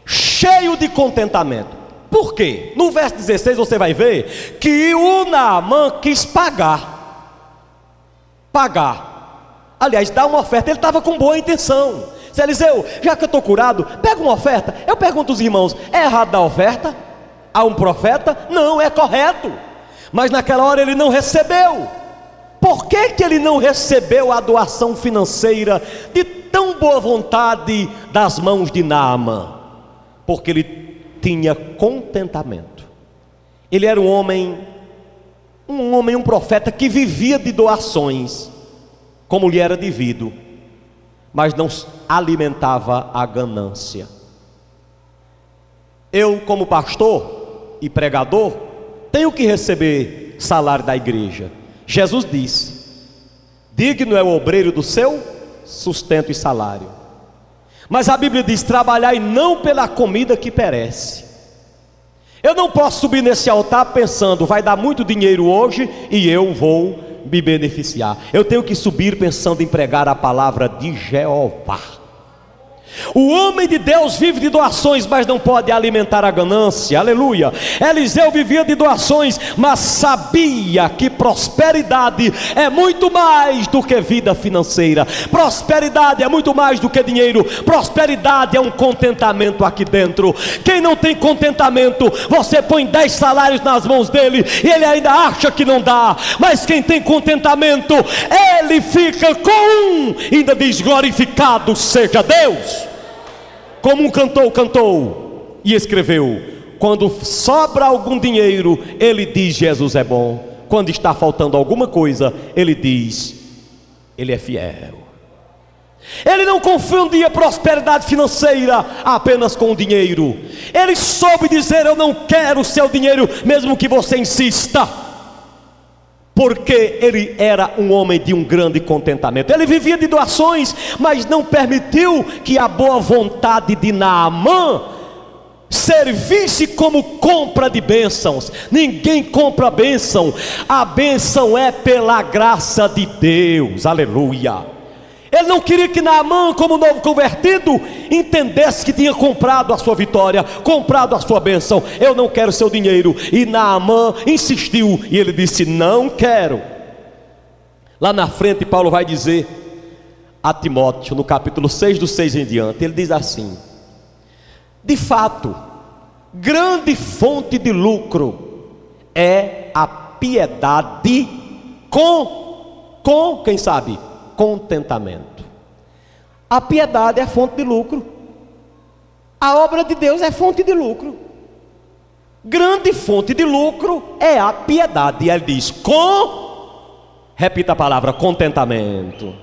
Cheio de contentamento. Por quê? No verso 16 você vai ver que o Naamã quis pagar. Aliás, dar uma oferta. Ele estava com boa intenção. Se Eliseu, já que eu estou curado, pega uma oferta. Eu pergunto aos irmãos: é errado dar oferta a um profeta? Não, é correto. Mas naquela hora ele não recebeu. Por que ele não recebeu a doação financeira de tão boa vontade das mãos de Naamã? Porque ele tinha contentamento. Ele era um profeta que vivia de doações, como lhe era devido, mas não alimentava a ganância. Eu, como pastor e pregador, tenho que receber salário da igreja. Jesus disse: digno é o obreiro do seu sustento e salário. Mas a Bíblia diz: trabalhai não pela comida que perece. Eu não posso subir nesse altar pensando, vai dar muito dinheiro hoje e eu vou me beneficiar. Eu tenho que subir pensando em pregar a palavra de Jeová. O homem de Deus vive de doações, mas não pode alimentar a ganância. Aleluia. Eliseu vivia de doações, mas sabia que prosperidade é muito mais do que vida financeira. Prosperidade é muito mais do que dinheiro. Prosperidade é um contentamento aqui dentro. Quem não tem contentamento, você põe 10 salários nas mãos dele e ele ainda acha que não dá. Mas quem tem contentamento, ele fica com um e ainda diz: glorificado seja Deus. Como um cantor cantou e escreveu: quando sobra algum dinheiro, ele diz: Jesus é bom. Quando está faltando alguma coisa, ele diz: ele é fiel. Ele não confundia prosperidade financeira apenas com o dinheiro. Ele soube dizer: eu não quero o seu dinheiro, mesmo que você insista. Porque ele era um homem de um grande contentamento. Ele vivia de doações, mas não permitiu que a boa vontade de Naamã servisse como compra de bênçãos. Ninguém compra bênção. A bênção é pela graça de Deus. Aleluia. Ele não queria que Naamã, como novo convertido, entendesse que tinha comprado a sua vitória, comprado a sua bênção. Eu não quero seu dinheiro. E Naamã insistiu e ele disse: não quero. Lá na frente Paulo vai dizer a Timóteo, no capítulo 6, do 6 em diante, ele diz assim: de fato, grande fonte de lucro é a piedade com quem sabe? Contentamento. A piedade é fonte de lucro. A obra de Deus é fonte de lucro. Grande fonte de lucro é a piedade. E ele diz: repita a palavra, contentamento.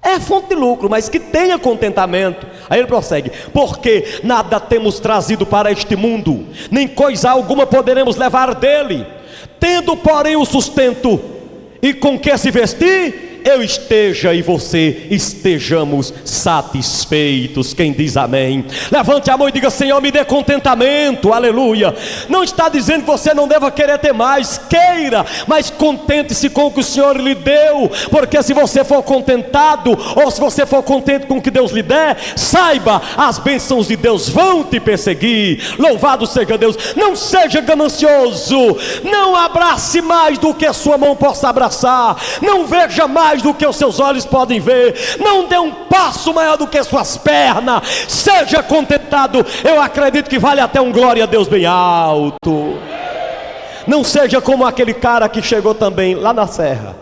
É fonte de lucro, mas que tenha contentamento. Aí ele prossegue: porque nada temos trazido para este mundo, nem coisa alguma poderemos levar dele. Tendo porém o sustento e com que se vestir, eu esteja e você estejamos satisfeitos. Quem diz amém? Levante a mão e diga: Senhor, me dê contentamento. Aleluia. Não está dizendo que você não deva querer ter mais. Queira, mas contente-se com o que o Senhor lhe deu. Porque se você for contentado, ou se você for contente com o que Deus lhe der, saiba, as bênçãos de Deus vão te perseguir. Louvado seja Deus. Não seja ganancioso. Não abrace mais do que a sua mão possa abraçar. Não veja mais do que os seus olhos podem ver. Não dê um passo maior do que suas pernas. Seja contentado. Eu acredito que vale até um glória a Deus bem alto. Não seja como aquele cara que chegou também lá na serra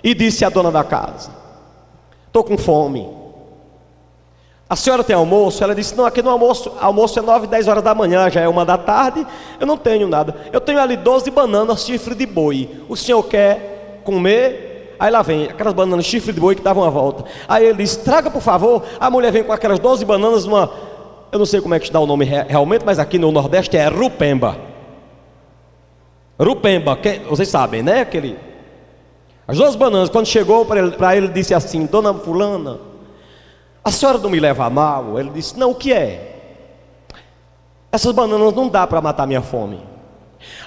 e disse à dona da casa: estou com fome. A senhora tem almoço? Ela disse: não, aqui no almoço é 9, 10 horas da manhã, já é 1 da tarde, eu não tenho nada. Eu tenho ali 12 bananas, chifre de boi. O senhor quer comer? Aí lá vem aquelas bananas, chifre de boi que davam uma volta. Aí ele diz: traga por favor. A mulher vem com aquelas 12 bananas, eu não sei como é que se dá o nome realmente, mas aqui no Nordeste é rupemba. Rupemba, vocês sabem, né? As 12 bananas, quando chegou para ele, disse assim: dona fulana, a senhora não me leva a mal? Ele disse: não, o que é? Essas bananas não dá para matar minha fome.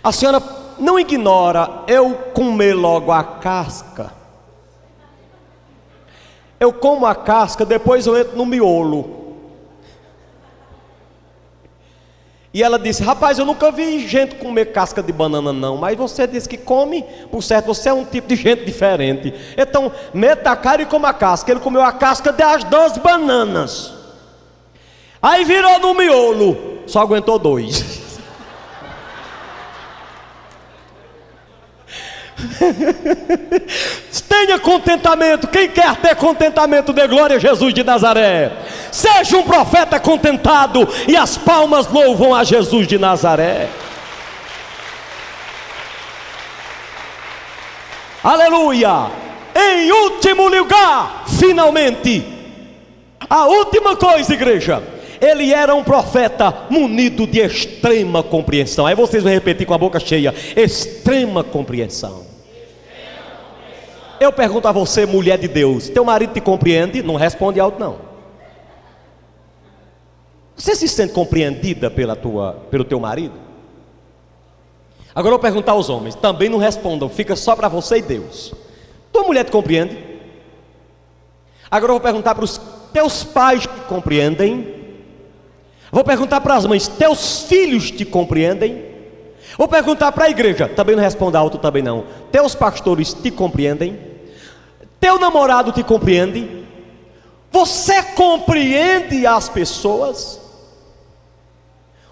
A senhora não ignora eu comer logo a casca. Eu como a casca, depois eu entro no miolo. E ela disse: rapaz, eu nunca vi gente comer casca de banana não, mas você disse que come, por certo, você é um tipo de gente diferente. Então, meta a cara e coma a casca. Ele comeu a casca das 12 bananas. Aí virou no miolo, só aguentou 2. Tenha contentamento. Quem quer ter contentamento, dê glória a Jesus de Nazaré. seja um profeta contentado, e as palmas louvam a Jesus de Nazaré. Aleluia! Em último lugar, finalmente, a última coisa, igreja, ele era um profeta munido de extrema compreensão. Aí vocês vão repetir com a boca cheia: extrema compreensão. Eu pergunto a você, mulher de Deus, teu marido te compreende? Não responde alto não. Você se sente compreendida pelo teu marido? Agora eu vou perguntar aos homens, também não respondam, fica só para você e Deus. Tua mulher te compreende? Agora eu vou perguntar para os teus pais, te compreendem? Vou perguntar para as mães, teus filhos te compreendem? Vou perguntar para a igreja, também não responda alto, também não. Teus pastores te compreendem? Teu namorado te compreende? Você compreende as pessoas?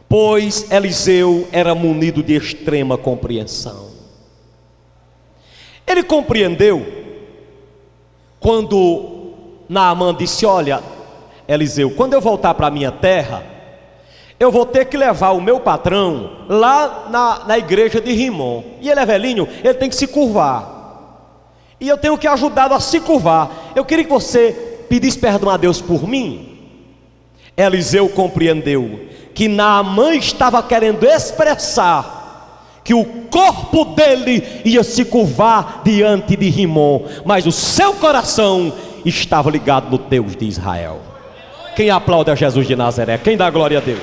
Pois Eliseu era munido de extrema compreensão. Ele compreendeu quando Naamã disse: olha, Eliseu, quando eu voltar para a minha terra, eu vou ter que levar o meu patrão lá na igreja de Rimon. E ele é velhinho, ele tem que se curvar. E eu tenho que ajudá-lo a se curvar. Eu queria que você pedisse perdão a Deus por mim. Eliseu compreendeu que Naamã estava querendo expressar que o corpo dele ia se curvar diante de Rimon, mas o seu coração estava ligado no Deus de Israel. Quem aplaude a Jesus de Nazaré? Quem dá glória a Deus?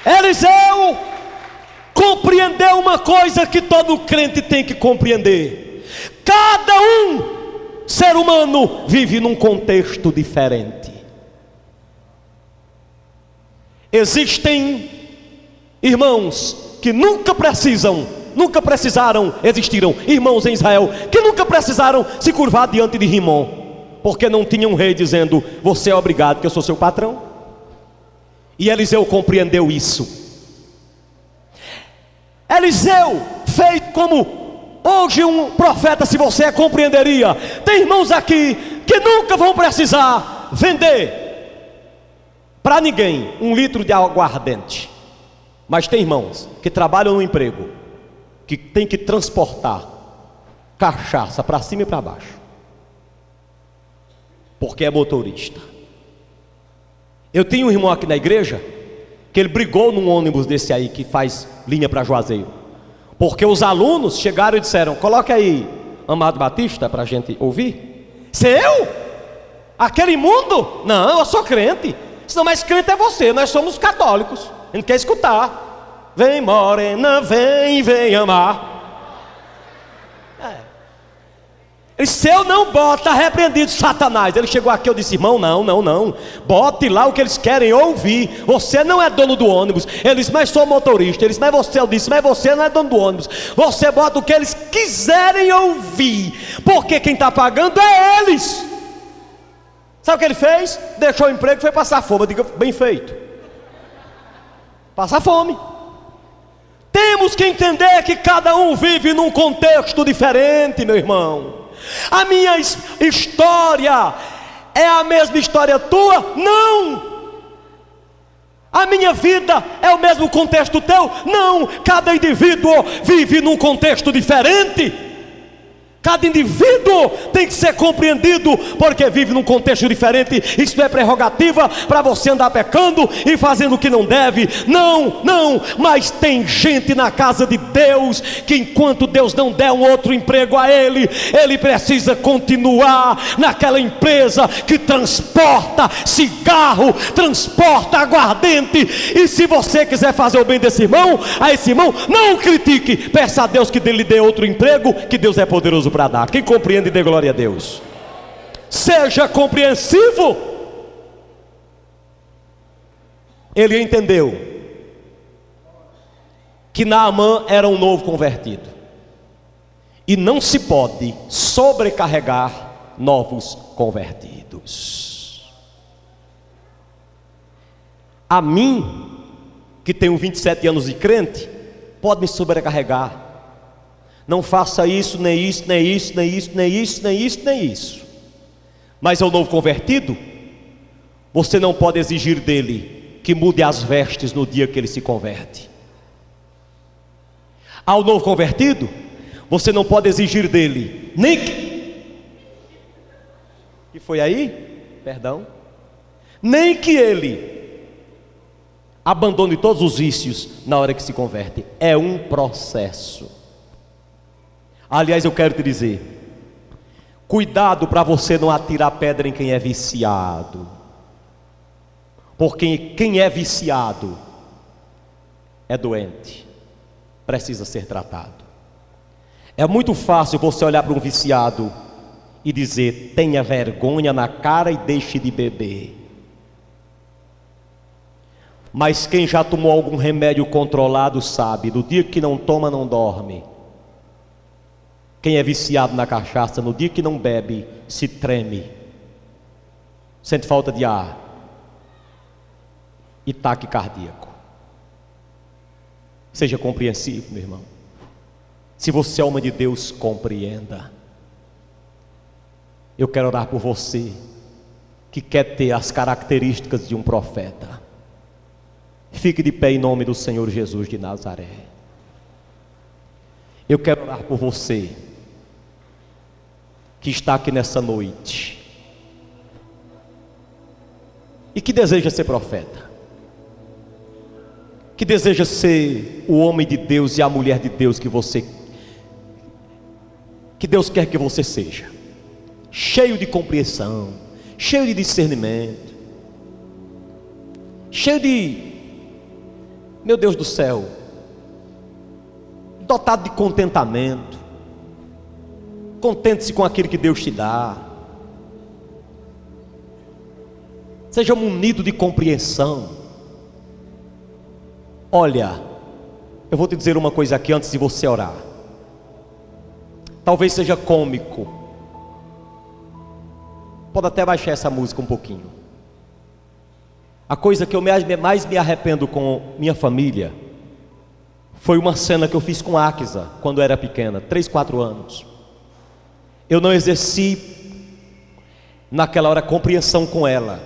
Eliseu compreendeu uma coisa que todo crente tem que compreender: cada ser humano vive num contexto diferente. Existem irmãos que nunca existiram irmãos em Israel que nunca precisaram se curvar diante de Rimon, porque não tinha um rei dizendo: você é obrigado, que eu sou seu patrão. E Eliseu compreendeu isso. Eliseu fez como hoje um profeta, se você compreenderia. Tem irmãos aqui que nunca vão precisar vender para ninguém 1 litro de aguardente, mas tem irmãos que trabalham no emprego que tem que transportar cachaça para cima e para baixo, porque é motorista. Eu tenho um irmão aqui na igreja que ele brigou num ônibus desse aí que faz linha para Juazeiro, porque os alunos chegaram e disseram: coloque aí Amado Batista para a gente ouvir. Eu? Aquele imundo? Não, eu sou crente. Senão, mais crente é você, nós somos católicos, a gente quer escutar. Vem morena, vem amar. Se eu não boto, está repreendido Satanás. Ele chegou aqui, eu disse: irmão, não, bote lá o que eles querem ouvir. Você não é dono do ônibus. Ele disse: mas sou motorista. Ele disse: mas você, eu disse: mas você não é dono do ônibus. Você bota o que eles quiserem ouvir, porque quem está pagando é eles. Sabe o que ele fez? Deixou o emprego e foi passar fome. Eu digo: bem feito. Passar fome. Temos que entender que cada um vive num contexto diferente, meu irmão. A minha história é a mesma história tua? Não. A minha vida é o mesmo contexto teu? Não. Cada indivíduo vive num contexto diferente. Cada indivíduo tem que ser compreendido, porque vive num contexto diferente. Isso é prerrogativa para você andar pecando e fazendo o que não deve. Não, mas tem gente na casa de Deus que enquanto Deus não der um outro emprego a ele precisa continuar naquela empresa que transporta cigarro, transporta aguardente. E se você quiser fazer o bem desse irmão, a esse irmão, não o critique, peça a Deus que lhe dê outro emprego, que Deus é poderoso para dar. Quem compreende, dê glória a Deus. Seja compreensivo. Ele entendeu que Naamã era um novo convertido, e não se pode sobrecarregar novos convertidos. A mim, que tenho 27 anos de crente, pode me sobrecarregar. Não faça isso, nem isso, nem isso, nem isso, nem isso, nem isso, nem isso. Mas ao novo convertido, você não pode exigir dele que mude as vestes no dia que ele se converte. Ao novo convertido, você não pode exigir dele nem que foi aí? Perdão. Nem que ele abandone todos os vícios na hora que se converte. É um processo. Aliás, eu quero te dizer, cuidado para você não atirar pedra em quem é viciado. Porque quem é viciado é doente, precisa ser tratado. É muito fácil você olhar para um viciado e dizer: tenha vergonha na cara e deixe de beber. Mas quem já tomou algum remédio controlado sabe, no dia que não toma, não dorme. Quem é viciado na cachaça, no dia que não bebe, se treme, sente falta de ar e taque cardíaco. Seja compreensivo, meu irmão. Se você é homem de Deus, compreenda. Eu quero orar por você que quer ter as características de um profeta. Fique de pé em nome do Senhor Jesus de Nazaré. Eu quero orar por você que está aqui nessa noite e que deseja ser profeta, que deseja ser o homem de Deus e a mulher de Deus que Deus quer que você seja, cheio de compreensão, cheio de discernimento, cheio de, meu Deus do céu, dotado de contentamento. Contente-se com aquilo que Deus te dá. Seja munido de compreensão. Olha, eu vou te dizer uma coisa aqui antes de você orar. Talvez seja cômico. Pode até baixar essa música um pouquinho. A coisa que eu mais me arrependo com minha família foi uma cena que eu fiz com Áquisa quando eu era pequena, 3, 4 anos. Eu não exerci naquela hora compreensão com ela.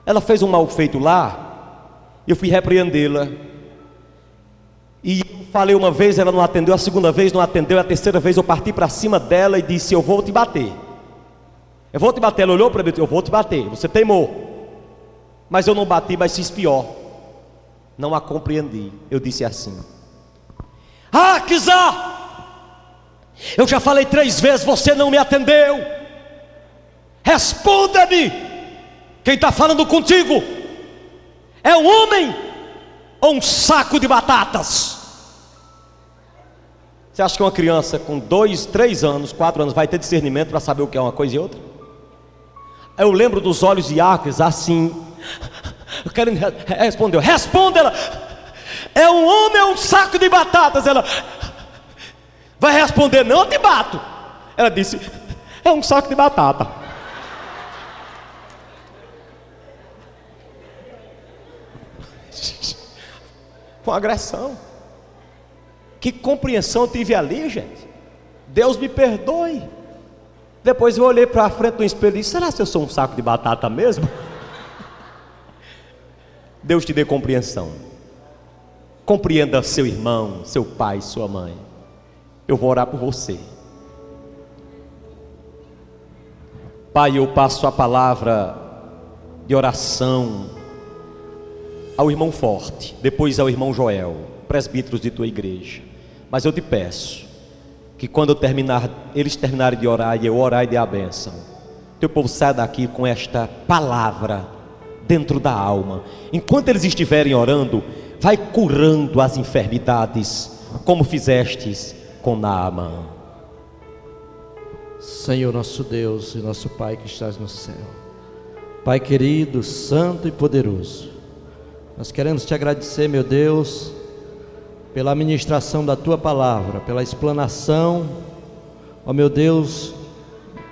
Ela fez um mal feito lá, eu fui repreendê-la. E eu falei uma vez, ela não atendeu, a segunda vez não atendeu, a terceira vez eu parti para cima dela e disse: eu vou te bater. Eu vou te bater. Ela olhou para mim e disse: eu vou te bater, você teimou. Mas eu não bati, mas fiz pior. Não a compreendi. Eu disse assim: Áquisa, eu já falei 3 vezes, você não me atendeu. Responda-me. Quem está falando contigo é um homem ou um saco de batatas? Você acha que uma criança com 2, 3 anos, 4 anos vai ter discernimento para saber o que é uma coisa e outra? Eu lembro dos olhos de Áquisa assim, querendo responder. Responda. Ela: é um homem ou um saco de batatas? Ela: vai responder: não, eu te bato. Ela disse: é um saco de batata. Com agressão. Que compreensão eu tive ali, gente. Deus me perdoe. Depois eu olhei para a frente do espelho e disse: será que eu sou um saco de batata mesmo? Deus te dê compreensão. Compreenda seu irmão, seu pai, sua mãe. Eu vou orar por você. Pai, eu passo a palavra de oração ao irmão Forte, depois ao irmão Joel, presbíteros de tua igreja. Mas eu te peço que quando eles terminarem de orar e eu orar e der a bênção, teu povo saia daqui com esta palavra dentro da alma. Enquanto eles estiverem orando, vai curando as enfermidades, como fizestes com Naamã. Senhor nosso Deus e nosso Pai que estás no céu, Pai querido, santo e poderoso, nós queremos te agradecer, meu Deus, pela ministração da tua palavra, pela explanação, ó meu Deus,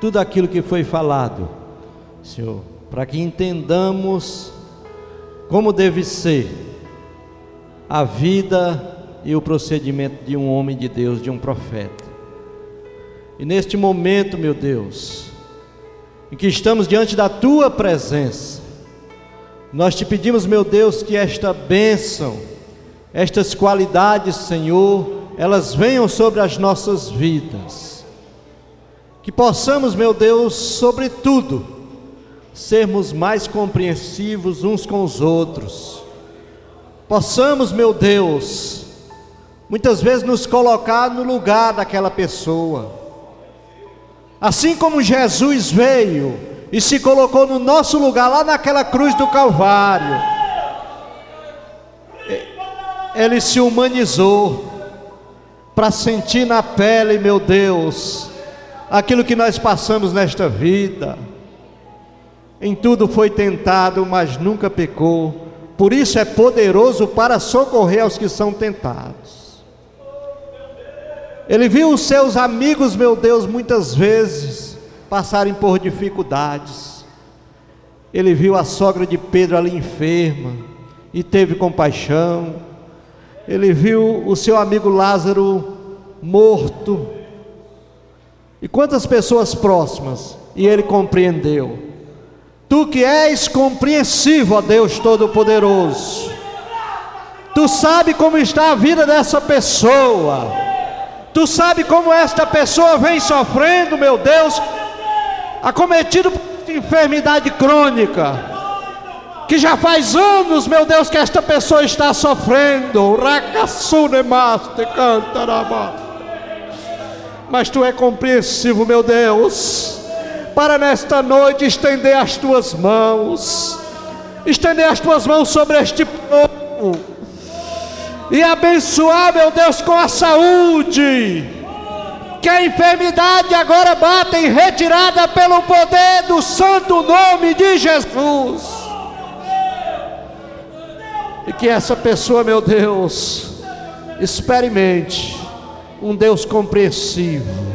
tudo aquilo que foi falado, Senhor, para que entendamos como deve ser a vida e o procedimento de um homem de Deus, de um profeta. E neste momento, meu Deus, em que estamos diante da Tua presença, nós te pedimos, meu Deus, que esta bênção, estas qualidades, Senhor, elas venham sobre as nossas vidas. Que possamos, meu Deus, sobretudo, sermos mais compreensivos uns com os outros. Possamos, meu Deus, muitas vezes nos colocar no lugar daquela pessoa. Assim como Jesus veio e se colocou no nosso lugar, lá naquela cruz do Calvário, Ele se humanizou, para sentir na pele, meu Deus, aquilo que nós passamos nesta vida. Em tudo foi tentado, mas nunca pecou. Por isso é poderoso para socorrer aos que são tentados. Ele viu os seus amigos, meu Deus, muitas vezes passarem por dificuldades. Ele viu a sogra de Pedro ali enferma e teve compaixão. Ele viu o seu amigo Lázaro morto. E quantas pessoas próximas, e ele compreendeu. Tu que és compreensivo, ó Deus Todo-Poderoso, Tu sabe como está a vida dessa pessoa, Tu sabe como esta pessoa vem sofrendo, meu Deus, acometido por enfermidade crônica, que já faz anos, meu Deus, que esta pessoa está sofrendo. Mas Tu é compreensivo, meu Deus, para nesta noite estender as Tuas mãos, sobre este povo, e abençoar, meu Deus, com a saúde, que a enfermidade agora bata em retirada pelo poder do santo nome de Jesus, e que essa pessoa, meu Deus, experimente um Deus compreensivo,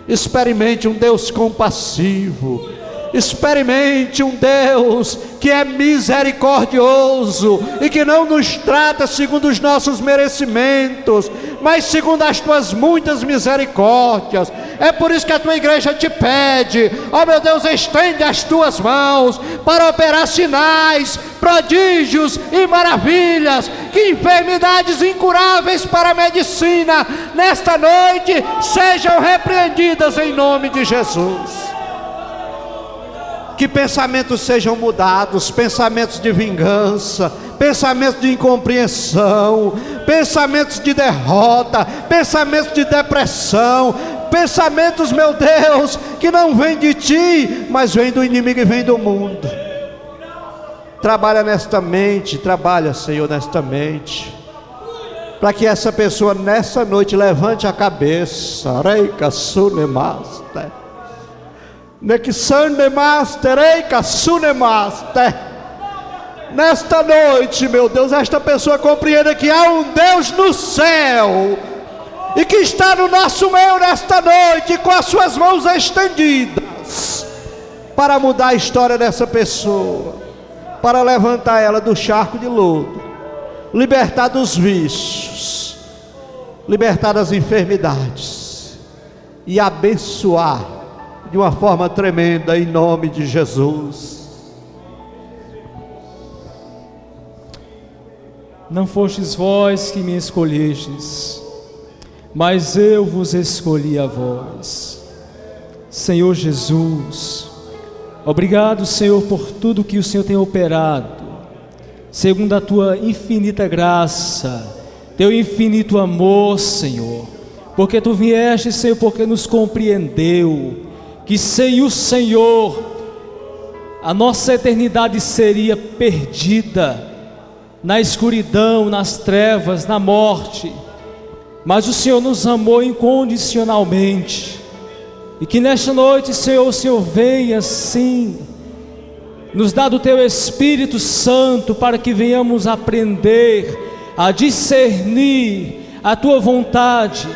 experimente um Deus compassivo, experimente um Deus que é misericordioso e que não nos trata segundo os nossos merecimentos, mas segundo as Tuas muitas misericórdias. É por isso que a Tua igreja te pede, ó meu Deus, estende as Tuas mãos para operar sinais, prodígios e maravilhas, que enfermidades incuráveis para a medicina nesta noite sejam repreendidas em nome de Jesus. Que pensamentos sejam mudados, pensamentos de vingança, pensamentos de incompreensão, pensamentos de derrota, pensamentos de depressão, pensamentos, meu Deus, que não vêm de Ti, mas vêm do inimigo e vêm do mundo. Trabalha nesta mente, trabalha, Senhor, nesta mente, para que essa pessoa nessa noite levante a cabeça. Reica sunemaste, nexandemaste, reica sunemaste. Nesta noite, meu Deus, esta pessoa compreenda que há um Deus no céu e que está no nosso meio nesta noite, com as Suas mãos estendidas, para mudar a história dessa pessoa, para levantar ela do charco de lodo, libertar dos vícios, libertar das enfermidades e abençoar de uma forma tremenda, em nome de Jesus. Não fostes vós que me escolhestes, mas eu vos escolhi a vós. Senhor Jesus, obrigado, Senhor, por tudo que o Senhor tem operado, segundo a Tua infinita graça, Teu infinito amor, Senhor, porque Tu vieste, Senhor, porque nos compreendeu, que sem o Senhor, a nossa eternidade seria perdida, na escuridão, nas trevas, na morte, mas o Senhor nos amou incondicionalmente, e que nesta noite, Senhor, o Senhor venha sim, nos dá do Teu Espírito Santo, para que venhamos aprender a discernir a Tua vontade,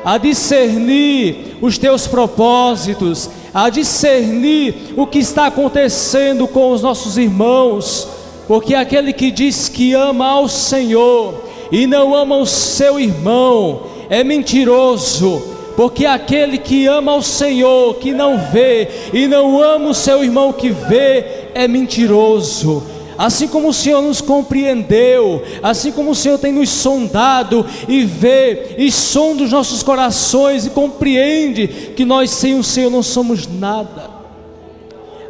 a discernir os Teus propósitos, a discernir o que está acontecendo com os nossos irmãos, porque aquele que diz que ama ao Senhor e não ama o seu irmão é mentiroso, porque aquele que ama o Senhor, que não vê, e não ama o seu irmão que vê, é mentiroso. Assim como o Senhor nos compreendeu, assim como o Senhor tem nos sondado e vê e sonda os nossos corações e compreende que nós sem o Senhor não somos nada,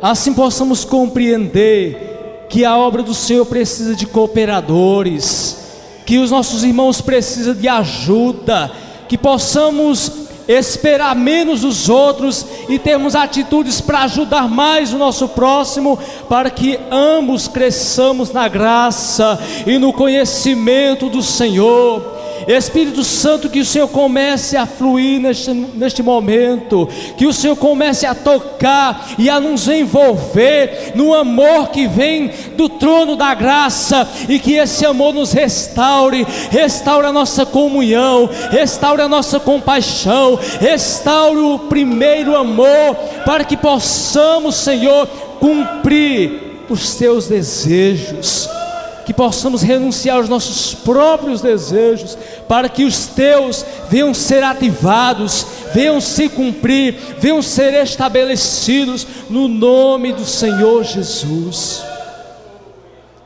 assim possamos compreender que a obra do Senhor precisa de cooperadores, que os nossos irmãos precisam de ajuda, que possamos esperar menos dos outros e termos atitudes para ajudar mais o nosso próximo, para que ambos cresçamos na graça e no conhecimento do Senhor. Espírito Santo, que o Senhor comece a fluir neste momento, que o Senhor comece a tocar e a nos envolver no amor que vem do trono da graça, e que esse amor nos restaure a nossa comunhão, restaure a nossa compaixão, restaure o primeiro amor, para que possamos, Senhor, cumprir os teus desejos, que possamos renunciar aos nossos próprios desejos, para que os teus venham ser ativados, venham se cumprir, venham ser estabelecidos no nome do Senhor Jesus.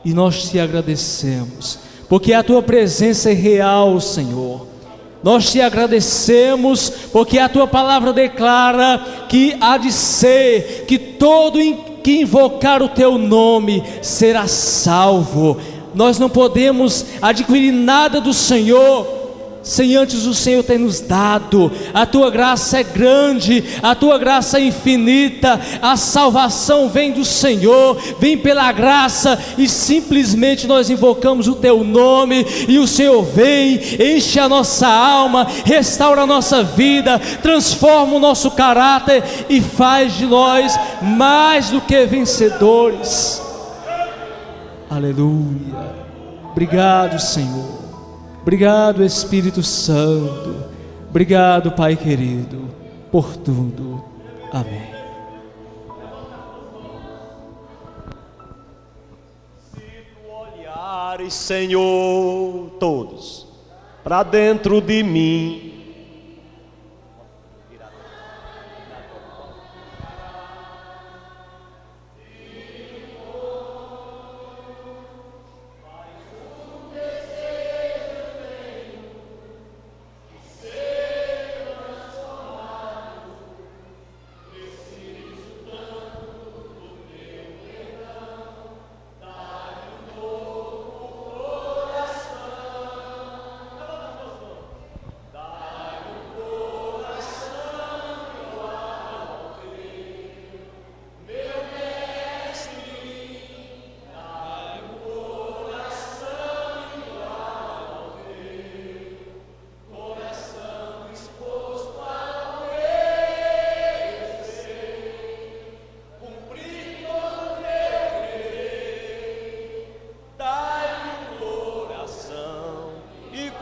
E nós te agradecemos, porque a tua presença é real, Senhor. Nós te agradecemos, porque a tua palavra declara que há de ser, que todo que invocar o teu nome será salvo. Nós não podemos adquirir nada do Senhor sem antes o Senhor ter nos dado. A tua graça é grande, a tua graça é infinita, a salvação vem do Senhor, vem pela graça, e simplesmente nós invocamos o teu nome, e o Senhor vem, enche a nossa alma, restaura a nossa vida, transforma o nosso caráter e faz de nós mais do que vencedores. Aleluia. Obrigado, Senhor. Obrigado, Espírito Santo. Obrigado, Pai querido, por tudo. Amém. Se tu olhares, Senhor, todos para dentro de mim,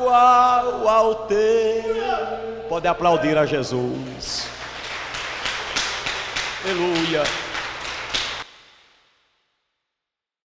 igual ao teu. Pode aplaudir a Jesus. Aleluia.